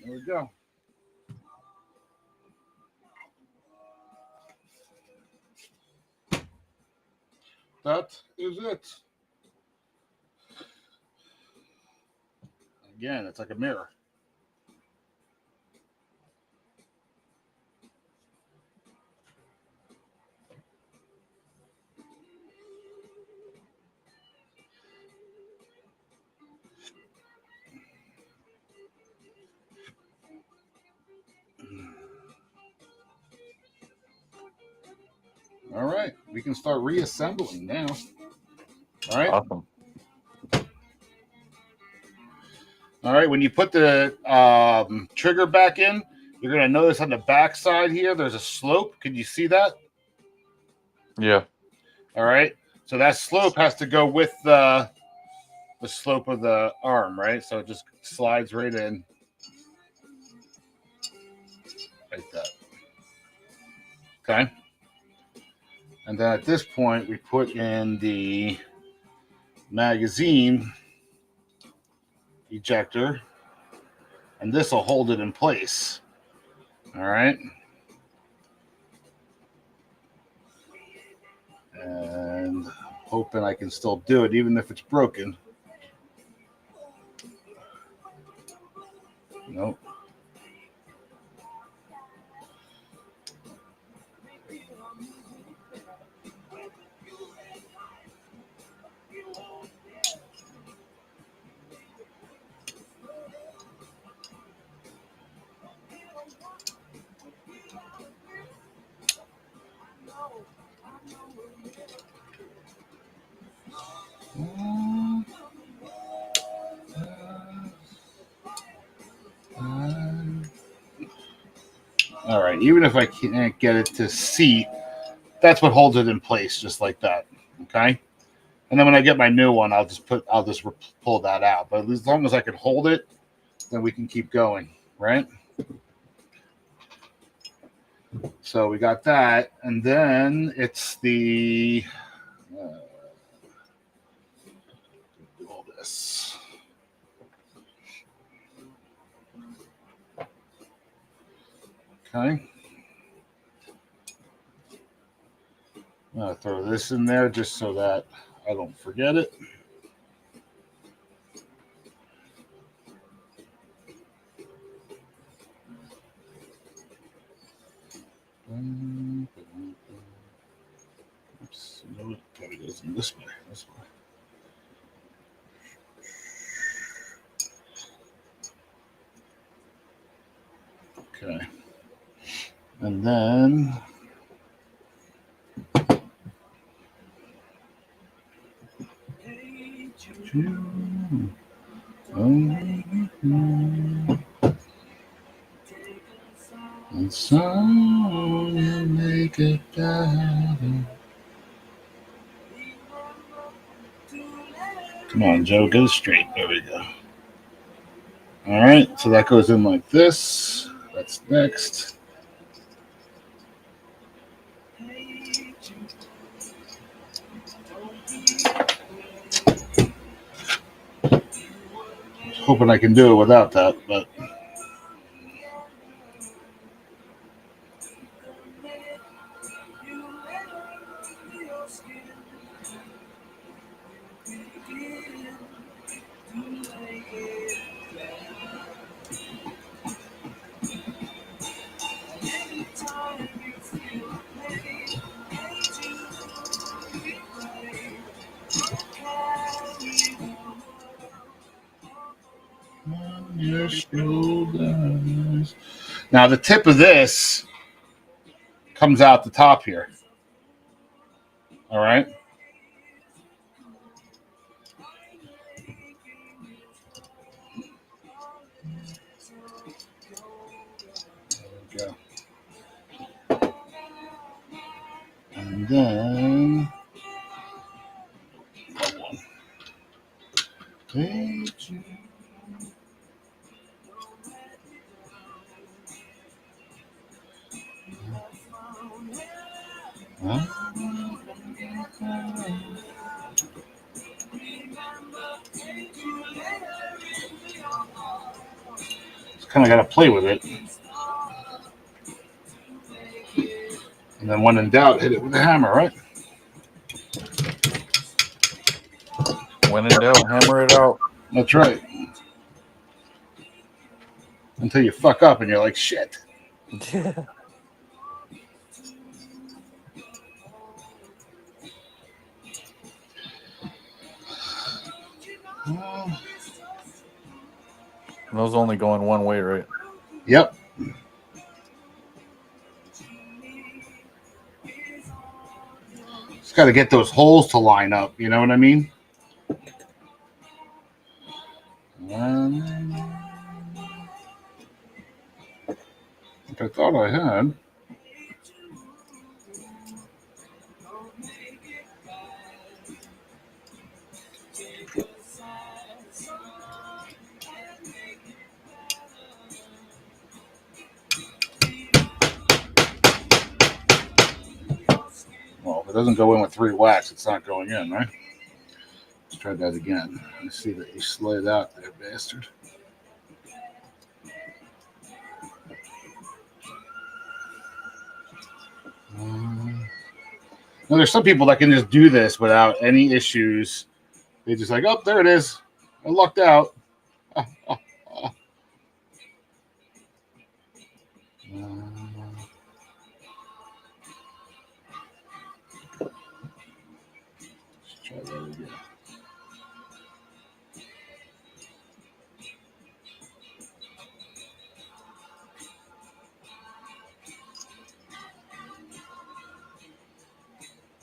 There we go. That is it. Again, it's like a mirror. All right, we can start reassembling now. All right. Awesome. All right. When you put the trigger back in, you're going to notice on the back side here, there's a slope. Can you see that? Yeah. All right. So that slope has to go with the slope of the arm, right? So it just slides right in like that. Okay. And then at this point, we put in the magazine ejector, and this will hold it in place. All right. And hoping I can still do it, even if it's broken. Nope. All right, even if I can't get it to seat, that's what holds it in place, just like that. Okay, and then when I get my new one, I'll just pull that out. But as long as I can hold it, then we can keep going, right? So we got that, and then it's the do all this. Okay. I'm going to throw this in there just so that I don't forget it. Oops, no, it probably goes in this way. This way. Okay. And then and song will make it better. Come on, Joe, get it straight. There we go. All right, so that goes in like this. That's next. Hoping I can do it without that, but your shoulders. Now the tip of this comes out the top here. All right. There we go. And then just kind of got to play with it. And then when in doubt, hit it with a hammer, right? When in doubt, hammer it out. That's right. Until you fuck up and you're like, shit. Those only going one way, right? Yep. Just got to get those holes to line up. You know what I mean? I thought I had. doesn't go in with 3 wax, it's not going in, right? Let's try that again. Let's see that you slid out there, bastard. Now, there's some people that can just do this without any issues. They just like, oh, there it is. I lucked out. Let's try that again.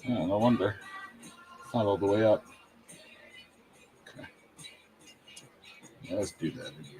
Oh, no wonder. It's not all the way up. Okay. Now let's do that again.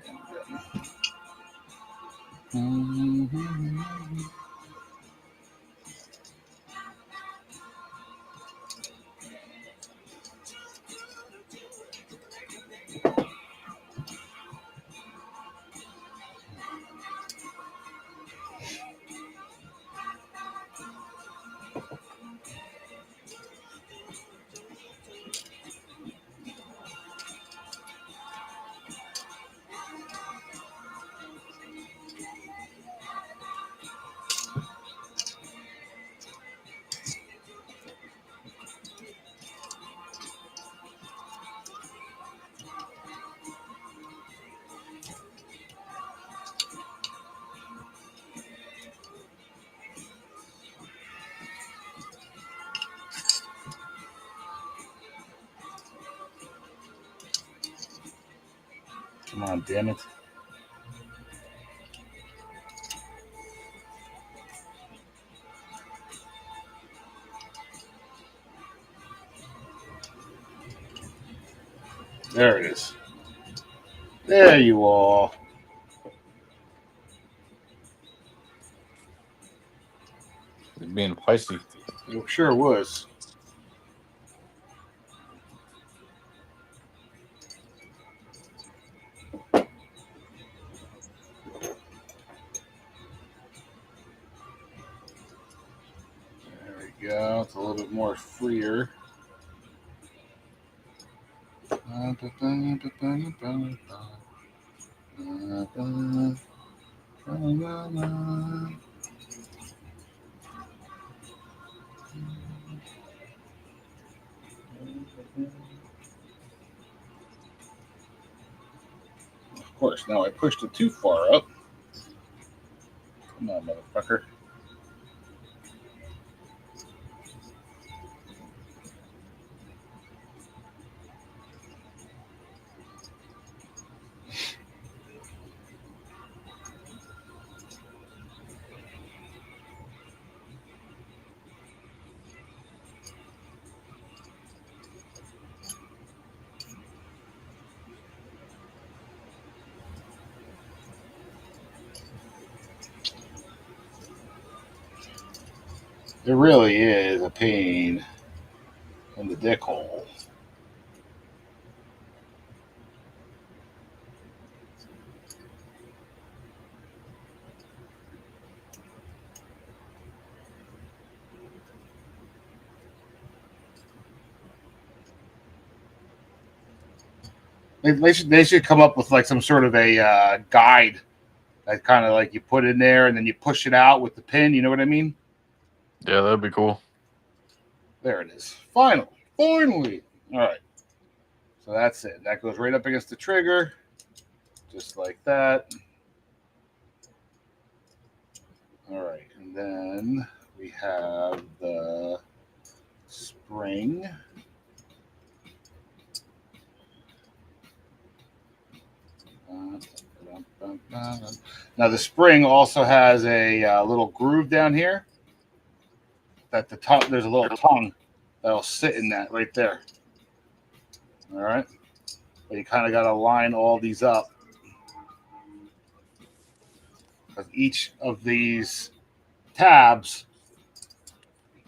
Come on, damn it. There it is. There you are. It's being feisty. It sure was. There we go. It's a little bit more freer. Of course, now I pushed it too far up. Come on, motherfucker. It really is a pain in the dick hole. They should come up with like some sort of a guide that kind of like you put in there and then you push it out with the pin. You know what I mean? Yeah, that'd be cool. There it is. Finally. All right. So that's it. That goes right up against the trigger, just like that. All right. And then we have the spring. Now the spring also has a little groove down here. That the tongue, there's a little tongue that'll sit in that right there. All right, but you kind of got to line all these up because each of these tabs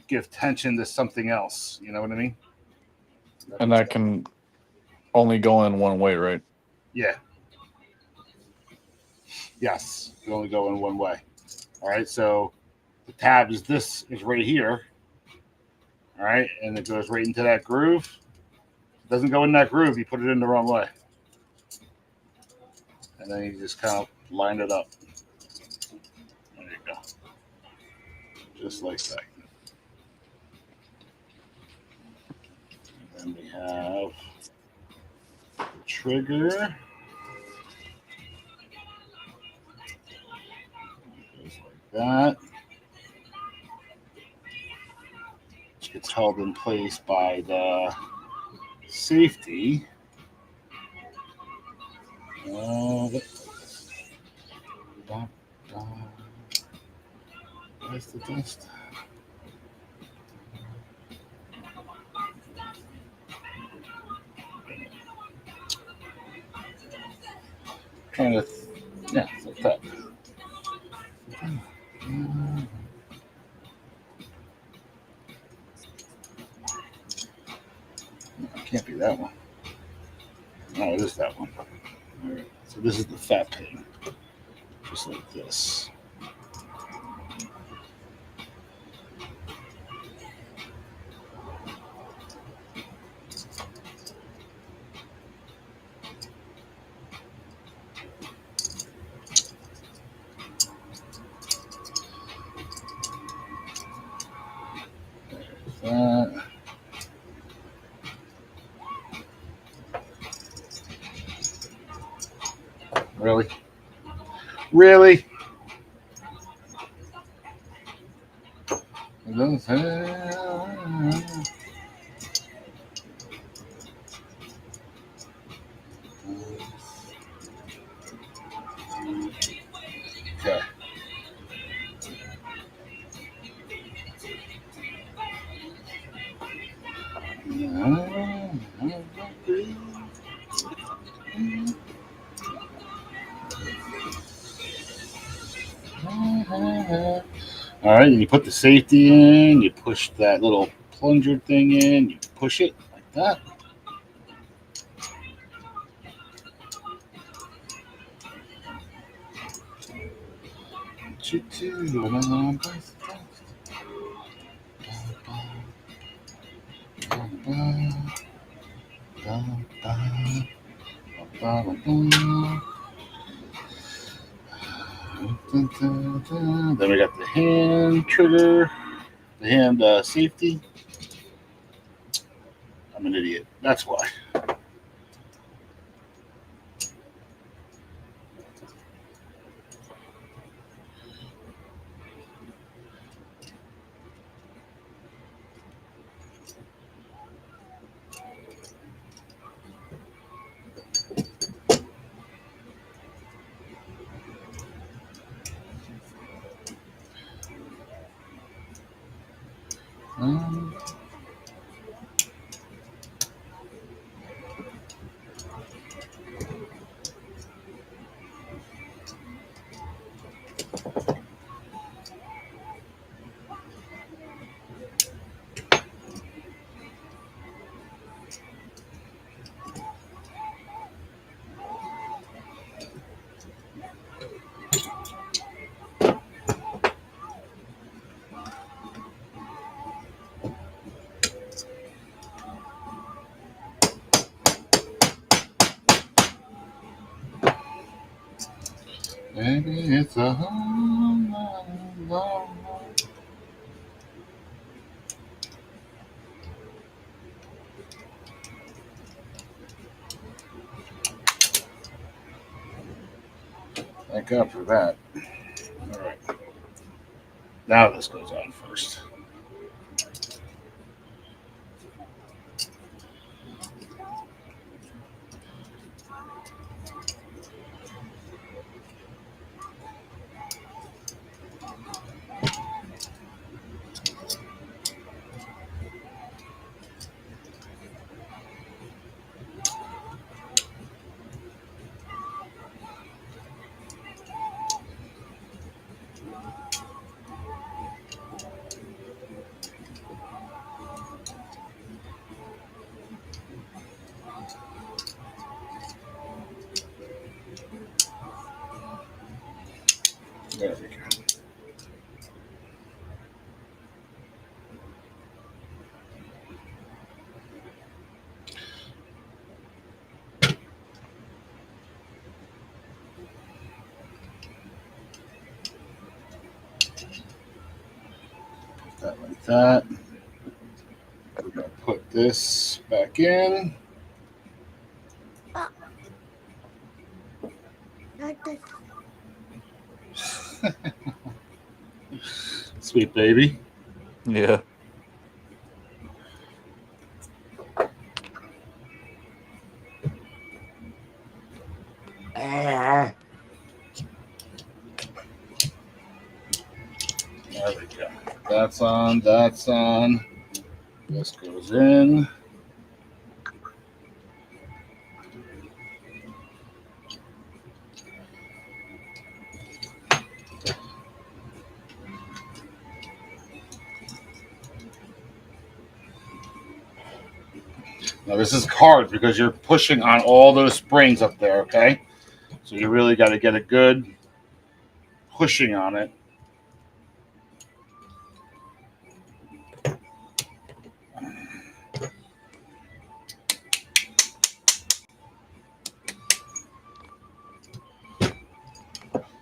give tension to something else. You know what I mean? And that can only go in one way, right? Yeah. Yes, you only go in one way. All right, so the tab is right here. All right, and it goes right into that groove. It doesn't go in that groove. You put it in the wrong way. And then you just kind of line it up. There you go. Just like that. And then we have the trigger. Just like that. Which gets held in place by the safety. Where's the dust? Trying to, yeah, like that. It can't be that one. No, it is that one. All right. So this is the fat pin, just like this. That. Really? Really? Okay. All right, and you put the safety in, you push that little plunger thing in, you push it like that. Then we got the hand trigger, the hand safety. I'm an idiot. That's why. Maybe it's a long. Thank God for that. All right. Now this goes on first. that. We're gonna put this back in. Not the Sweet baby. Yeah. There we go. That's on. That's on. This goes in. Now this is hard because you're pushing on all those springs up there, okay? So you really got to get a good pushing on it.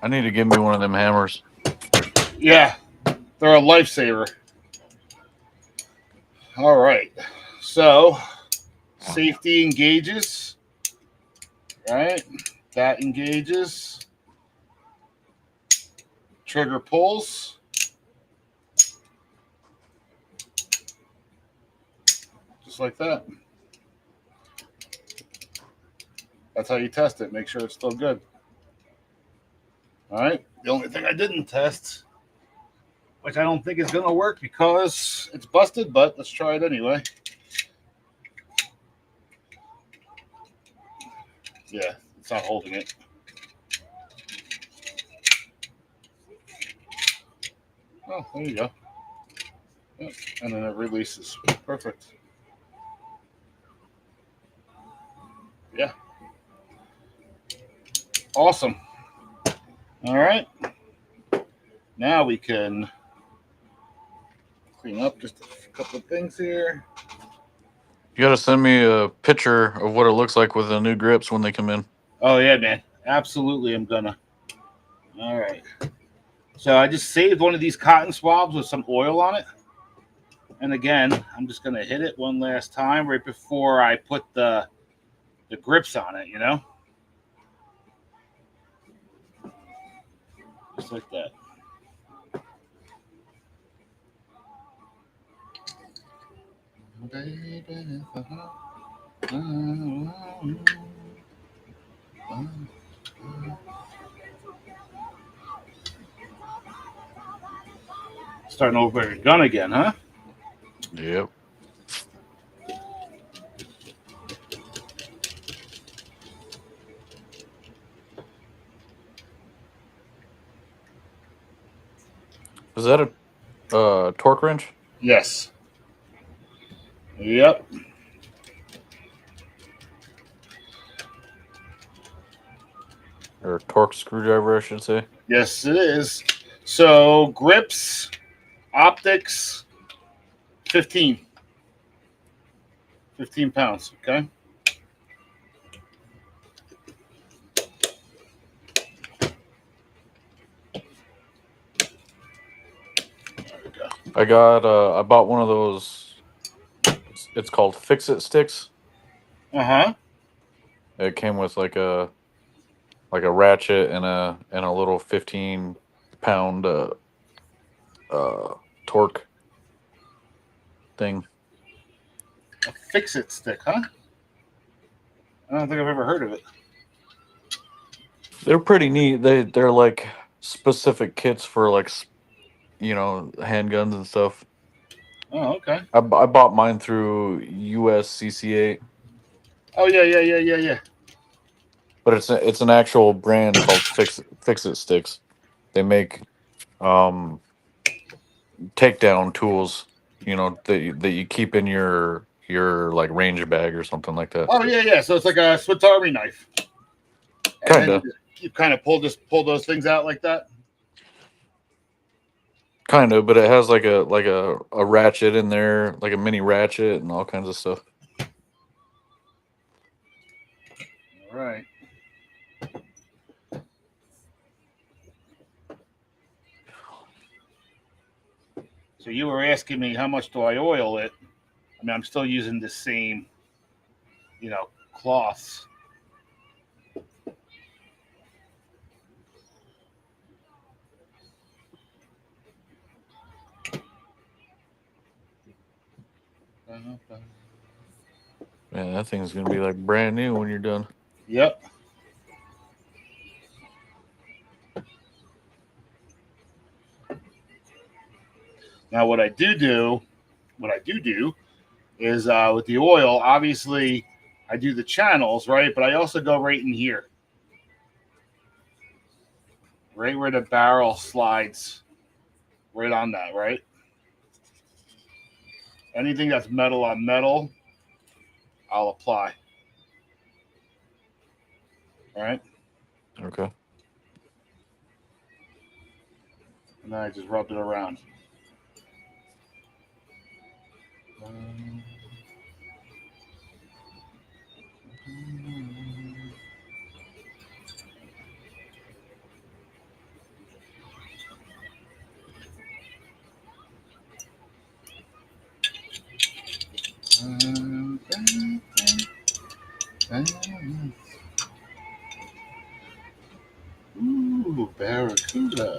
I need to give me one of them hammers. Yeah, they're a lifesaver. All right. So safety engages, right? That engages. Trigger pulls. Just like that. That's how you test it. Make sure it's still good. All right. The only thing I didn't test, which I don't think is going to work because it's busted, but let's try it anyway. Yeah, it's not holding it. Oh, there you go. Yep. And then it releases. Perfect. Yeah. Awesome. All right. Now we can clean up just a couple of things here. You got to send me a picture of what it looks like with the new grips when they come in. Oh, yeah, man. Absolutely, I'm gonna. All right. So I just saved one of these cotton swabs with some oil on it. And again, I'm just going to hit it one last time right before I put the grips on it, you know? Just like that. Starting over your gun again, huh? Yep. Is that a torque wrench Yes. Yep. or a torque screwdriver, I should say? Yes, it is. So grips, optics, 15. 15 pounds, okay? There we go. I bought one of those. It's called Fix It sticks. Uh-huh. It came with like a ratchet and a little 15-pound torque thing. A fix-it stick, huh? I don't think I've ever heard of it. They're pretty neat. They're like specific kits for like handguns and stuff. Oh, okay. I bought mine through USCCA, Oh, yeah. but it's an actual brand called Fix It Sticks. They make takedown tools, that you keep in your like range bag or something like that. Oh, yeah. So it's like a Swiss Army knife. And Kinda. then you kind of pull those things out like that. Kind of, but it has like a ratchet in there, like a mini ratchet and all kinds of stuff. All right. So you were asking me how much do I oil it? I mean, I'm still using the same, cloths. Man, that thing's gonna be like brand new when you're done. Yep. Now, what I do is with the oil, obviously, I do the channels, right? But I also go right in here, right where the barrel slides, right on that, right? Anything that's metal on metal, I'll apply. All right. Okay. And then I just rubbed it around. Ooh, barracuda.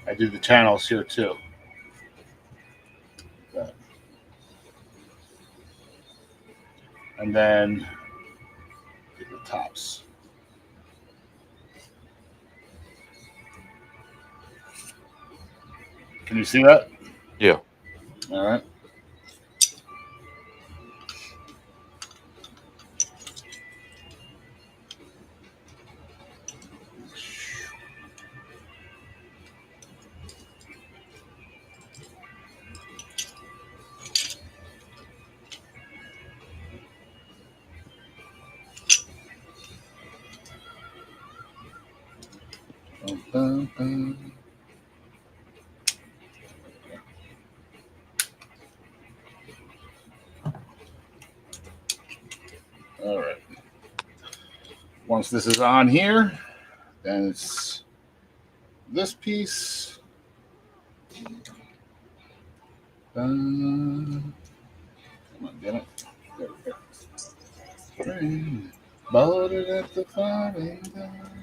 I do the channels here too. And then get the tops. Can you see that? Yeah. All right. All right. Once this is on here, then it's this piece. Come on, get it. There we go. Boated at the farming time.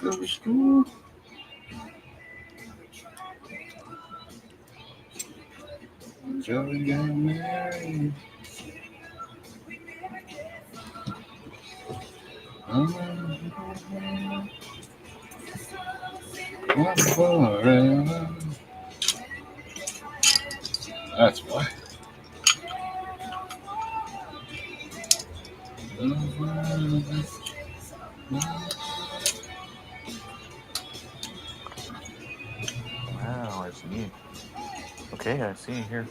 Go to school. Joey got married. Forever. That's why. Wow, I see. Okay, I see here.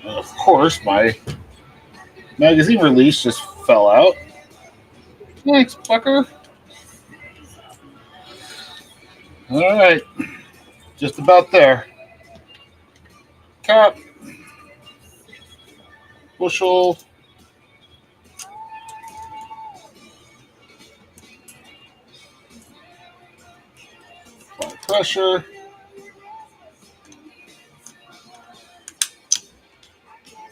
And of course, my magazine release just fell out. Thanks, fucker. All right. Just about there. Cap. Bushel. Apply pressure.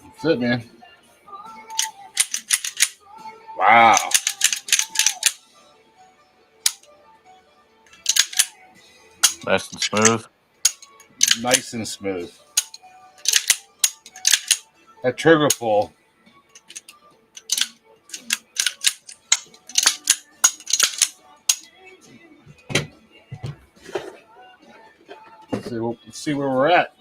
That's it, man. Wow. Nice and smooth. Nice and smooth. That trigger pull. Let's see where we're at.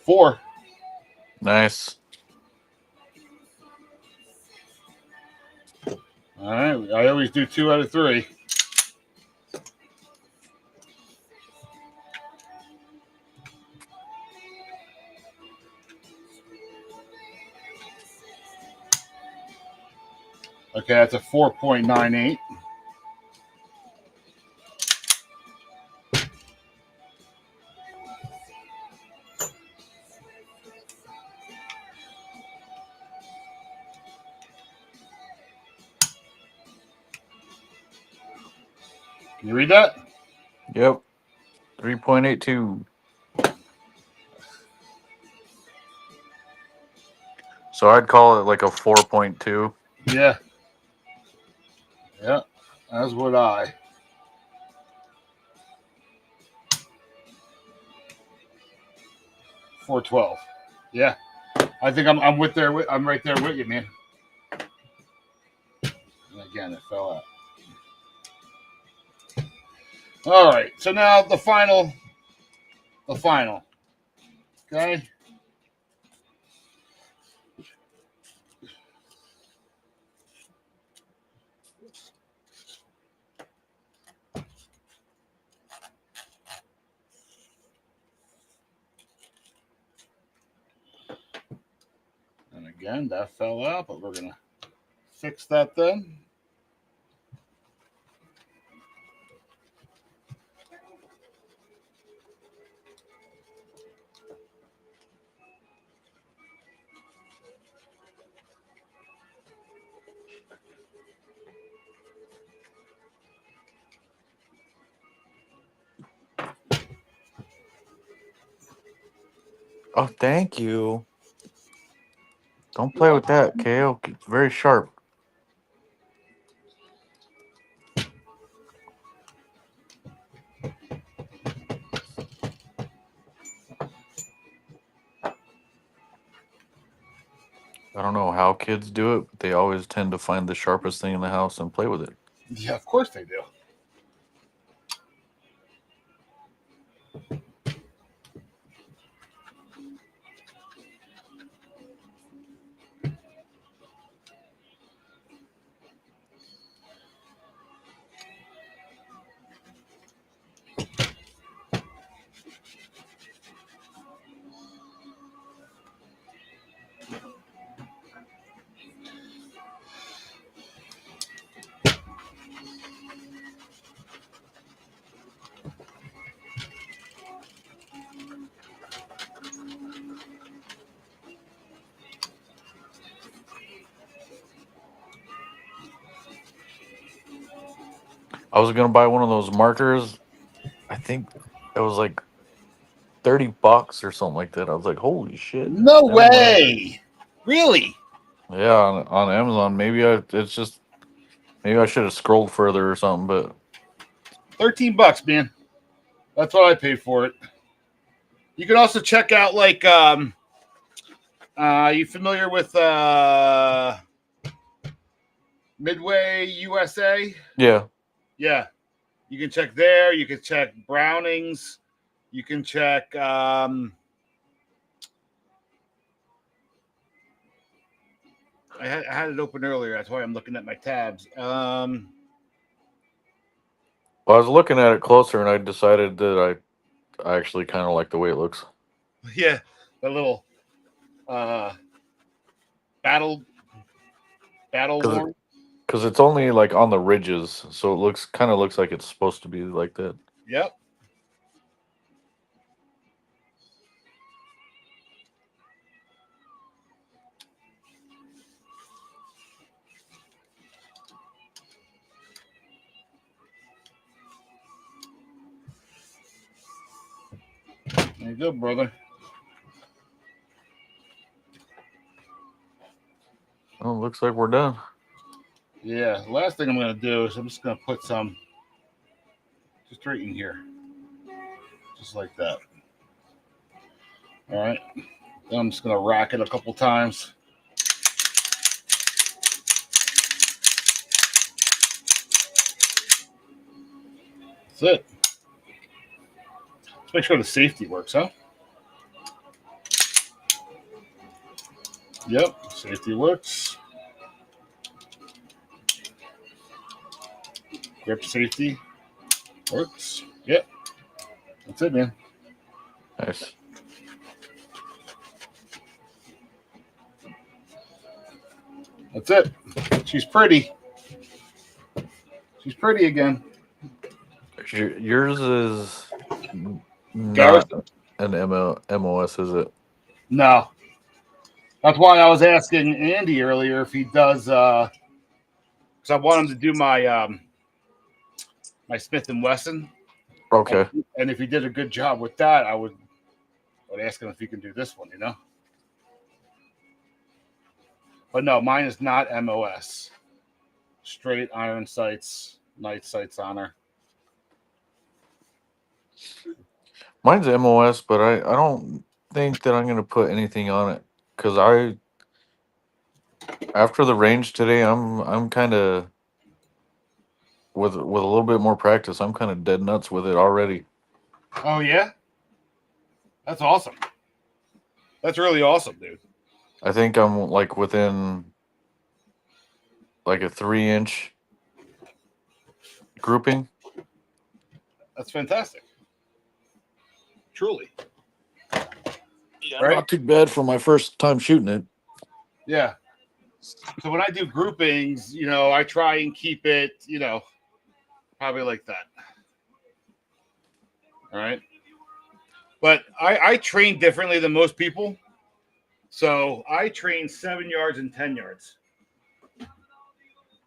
Four. Nice. All right. I always do 2 out of 3. Okay, that's a 4.98. Can you read that? Yep. 3.82. So I'd call it like a 4.2. Yeah. Yeah. That's what I. 412. Yeah. I think I'm I'm right there with you, man. And again, it fell out. All right. So now the final. Okay. And again, that fell out, but we're gonna fix that then. Oh, thank you. Don't play with that, KO. It's very sharp. I don't know how kids do it, but they always tend to find the sharpest thing in the house and play with it. Yeah, of course they do. I was gonna buy one of those markers. I think it was like $30 or something like that. I was like, holy shit. No Then I went on, way. Really? yeah, on Amazon. Maybe I should have scrolled further or something, but $13, man. That's what I paid for it. You can also check out like you familiar with Midway USA? yeah. Yeah. You can check there. You can check Brownings. You can check I had it open earlier. That's why I'm looking at my tabs. Well, I was looking at it closer and I decided that I actually kind of like the way it looks. Yeah, the little uh battle Because worn. it's only like on the ridges, so it looks like it's supposed to be like that. Yep. There you go, brother. Well, looks like we're done. Yeah. The last thing I'm gonna do is I'm just gonna put some just right in here. Just like that. All right. Then I'm just going to rack it a couple times. That's it. Let's make sure the safety works, huh? Yep, safety works. Grip safety works. Yep. That's it, man. Nice. That's it. She's pretty. She's pretty again. Yours is Garrison? not an MOS, is it? No. That's why I was asking Andy earlier if he does, because I want him to do my my Smith and Wesson. Okay. And if he did a good job with that, I would ask him if he can do this one, you know? But no, mine is not MOS. Straight iron sights, night sights on her. Mine's MOS, but I don't think that I'm gonna put anything on it because after the range today, I'm kind of with a little bit more practice, I'm kind of dead nuts with it already. Oh, yeah? That's awesome. That's really awesome, dude. I think I'm like within like a 3-inch grouping. That's fantastic. Truly. Yeah, Right? not too bad for my first time shooting it. Yeah. So when I do groupings, you know, I try and keep it, you know, probably like that. All right. But I train differently than most people. So I train 7 yards and 10 yards.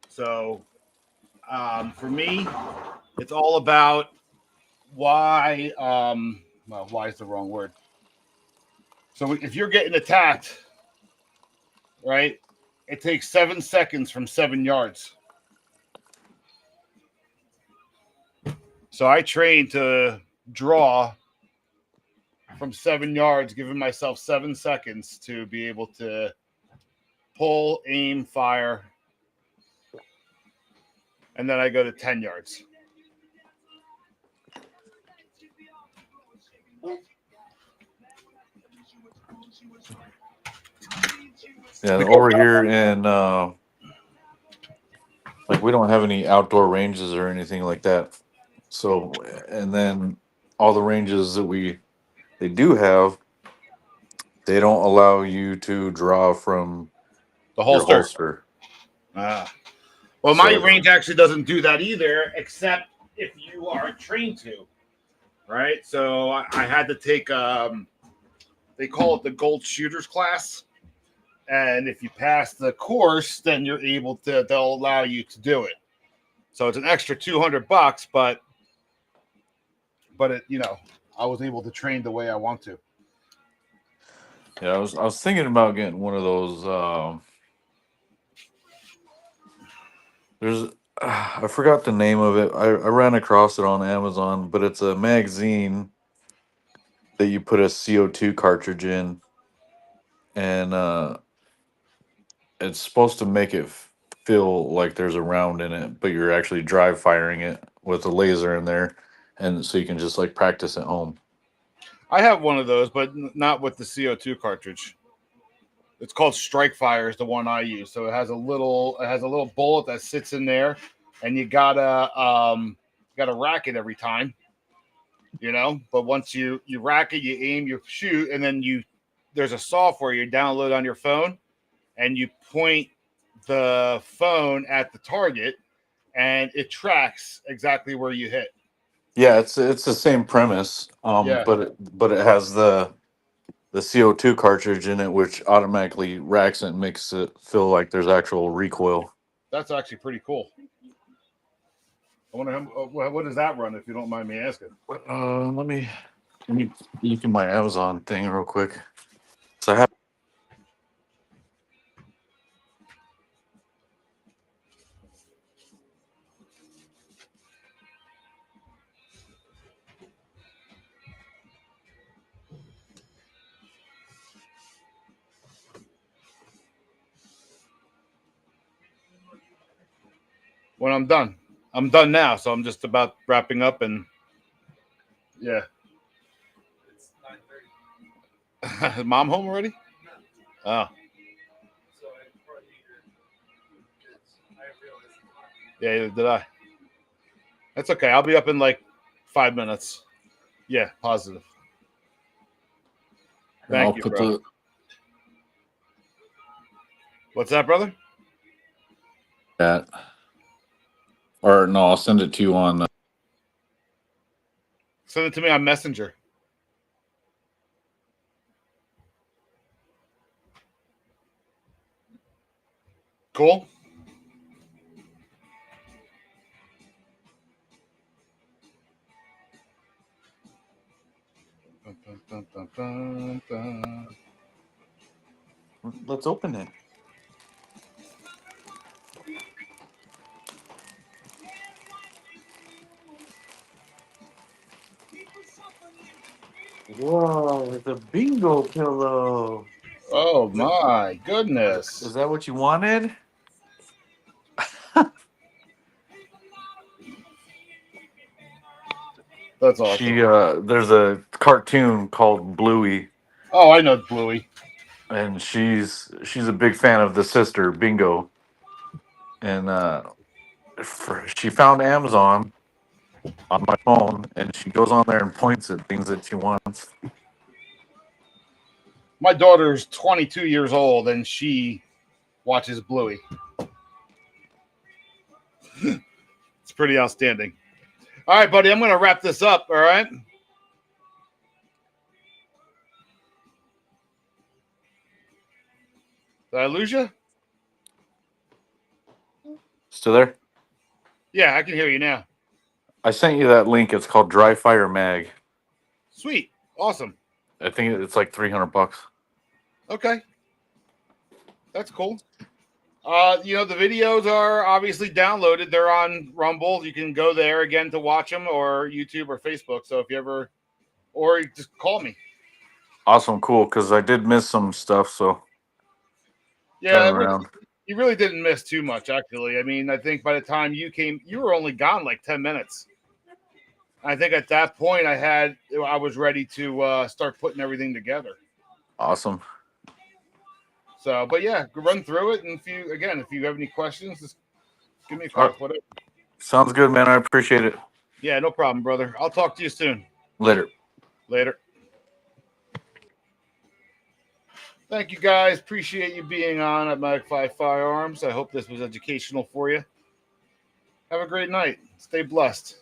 So for me, it's all about why. Well, why is the wrong word. So if you're getting attacked, right, it takes 7 seconds from 7 yards. So I train to draw from 7 yards, giving myself 7 seconds to be able to pull, aim, fire, and then I go to 10 yards. Yeah, over here in like we don't have any outdoor ranges or anything like that. So, and then all the ranges that they do have, they don't allow you to draw from The your holster. holster. Well, my So- range actually doesn't do that either, except if you are trained to, right? So I had to take, they call it the Gold Shooters class. And if you pass the course, then you're able to, they'll allow you to do it. So it's an extra $200, but it, you know, I was able to train the way I want to. Yeah, I was thinking about getting one of those. There's I forgot the name of it. I ran across it on Amazon, but it's a magazine that you put a CO2 cartridge in, and it's supposed to make it feel like there's a round in it, but you're actually dry firing it with a laser in there, and so you can just like practice at home. I have one of those, but not with the CO2 cartridge. It's called Strike Fire is the one I use. So it has a little bullet that sits in there, and you gotta rack it every time, you know. But once you rack it, you aim, you shoot, and then there's a software you download on your phone, and you point the phone at the target, and it tracks exactly where you hit. Yeah, it's the same premise, Yeah. but it has the CO2 cartridge in it, which automatically racks it and makes it feel like there's actual recoil. That's actually pretty cool. I wonder what does that run, if you don't mind me asking. Let me look at my Amazon thing real quick. So I have. when I'm done. I'm done now, so I'm just about wrapping up and yeah. It's 9:30. Is Mom home already? Oh, So I probably need your kids. I realized yeah, did I? That's okay. I'll be up in like 5 minutes. Yeah, positive. And I'll Thank you, put bro. What's that, brother? that. Or no, I'll send it to you on. Send it to me on Messenger. Cool. Let's open it. Whoa, it's a bingo pillow. Oh my Is goodness. that what you wanted? That's awesome. She there's a cartoon called Bluey, Oh, I know Bluey. and she's a big fan of the sister Bingo, and she found Amazon on my phone, and she goes on there and points at things that she wants. My daughter's 22 years old and she watches Bluey. It's pretty outstanding. All right, buddy, I'm going to wrap this up. All right. Did I lose you? Still there? Yeah, I can hear you now. I sent you that link. It's called Dry Fire Mag. Sweet. Awesome. I think it's like $300. Okay. That's cool. The videos are obviously downloaded. They're on Rumble. You can go there again to watch them, or YouTube or Facebook. So if you ever, or you just call me. Awesome, cool. Because I did miss some stuff, so Yeah, around. you really didn't miss too much, actually. I mean, I think by the time you came, you were only gone like 10 minutes. I think at that point I was ready to start putting everything together. Awesome. So, but yeah, run through it. And if you have any questions, just give me a call. Whatever. Sounds good, man. I appreciate it. Yeah, no problem, brother. I'll talk to you soon. Later. Later. Thank you, guys. Appreciate you being on at Mag5 Firearms. I hope this was educational for you. Have a great night. Stay blessed.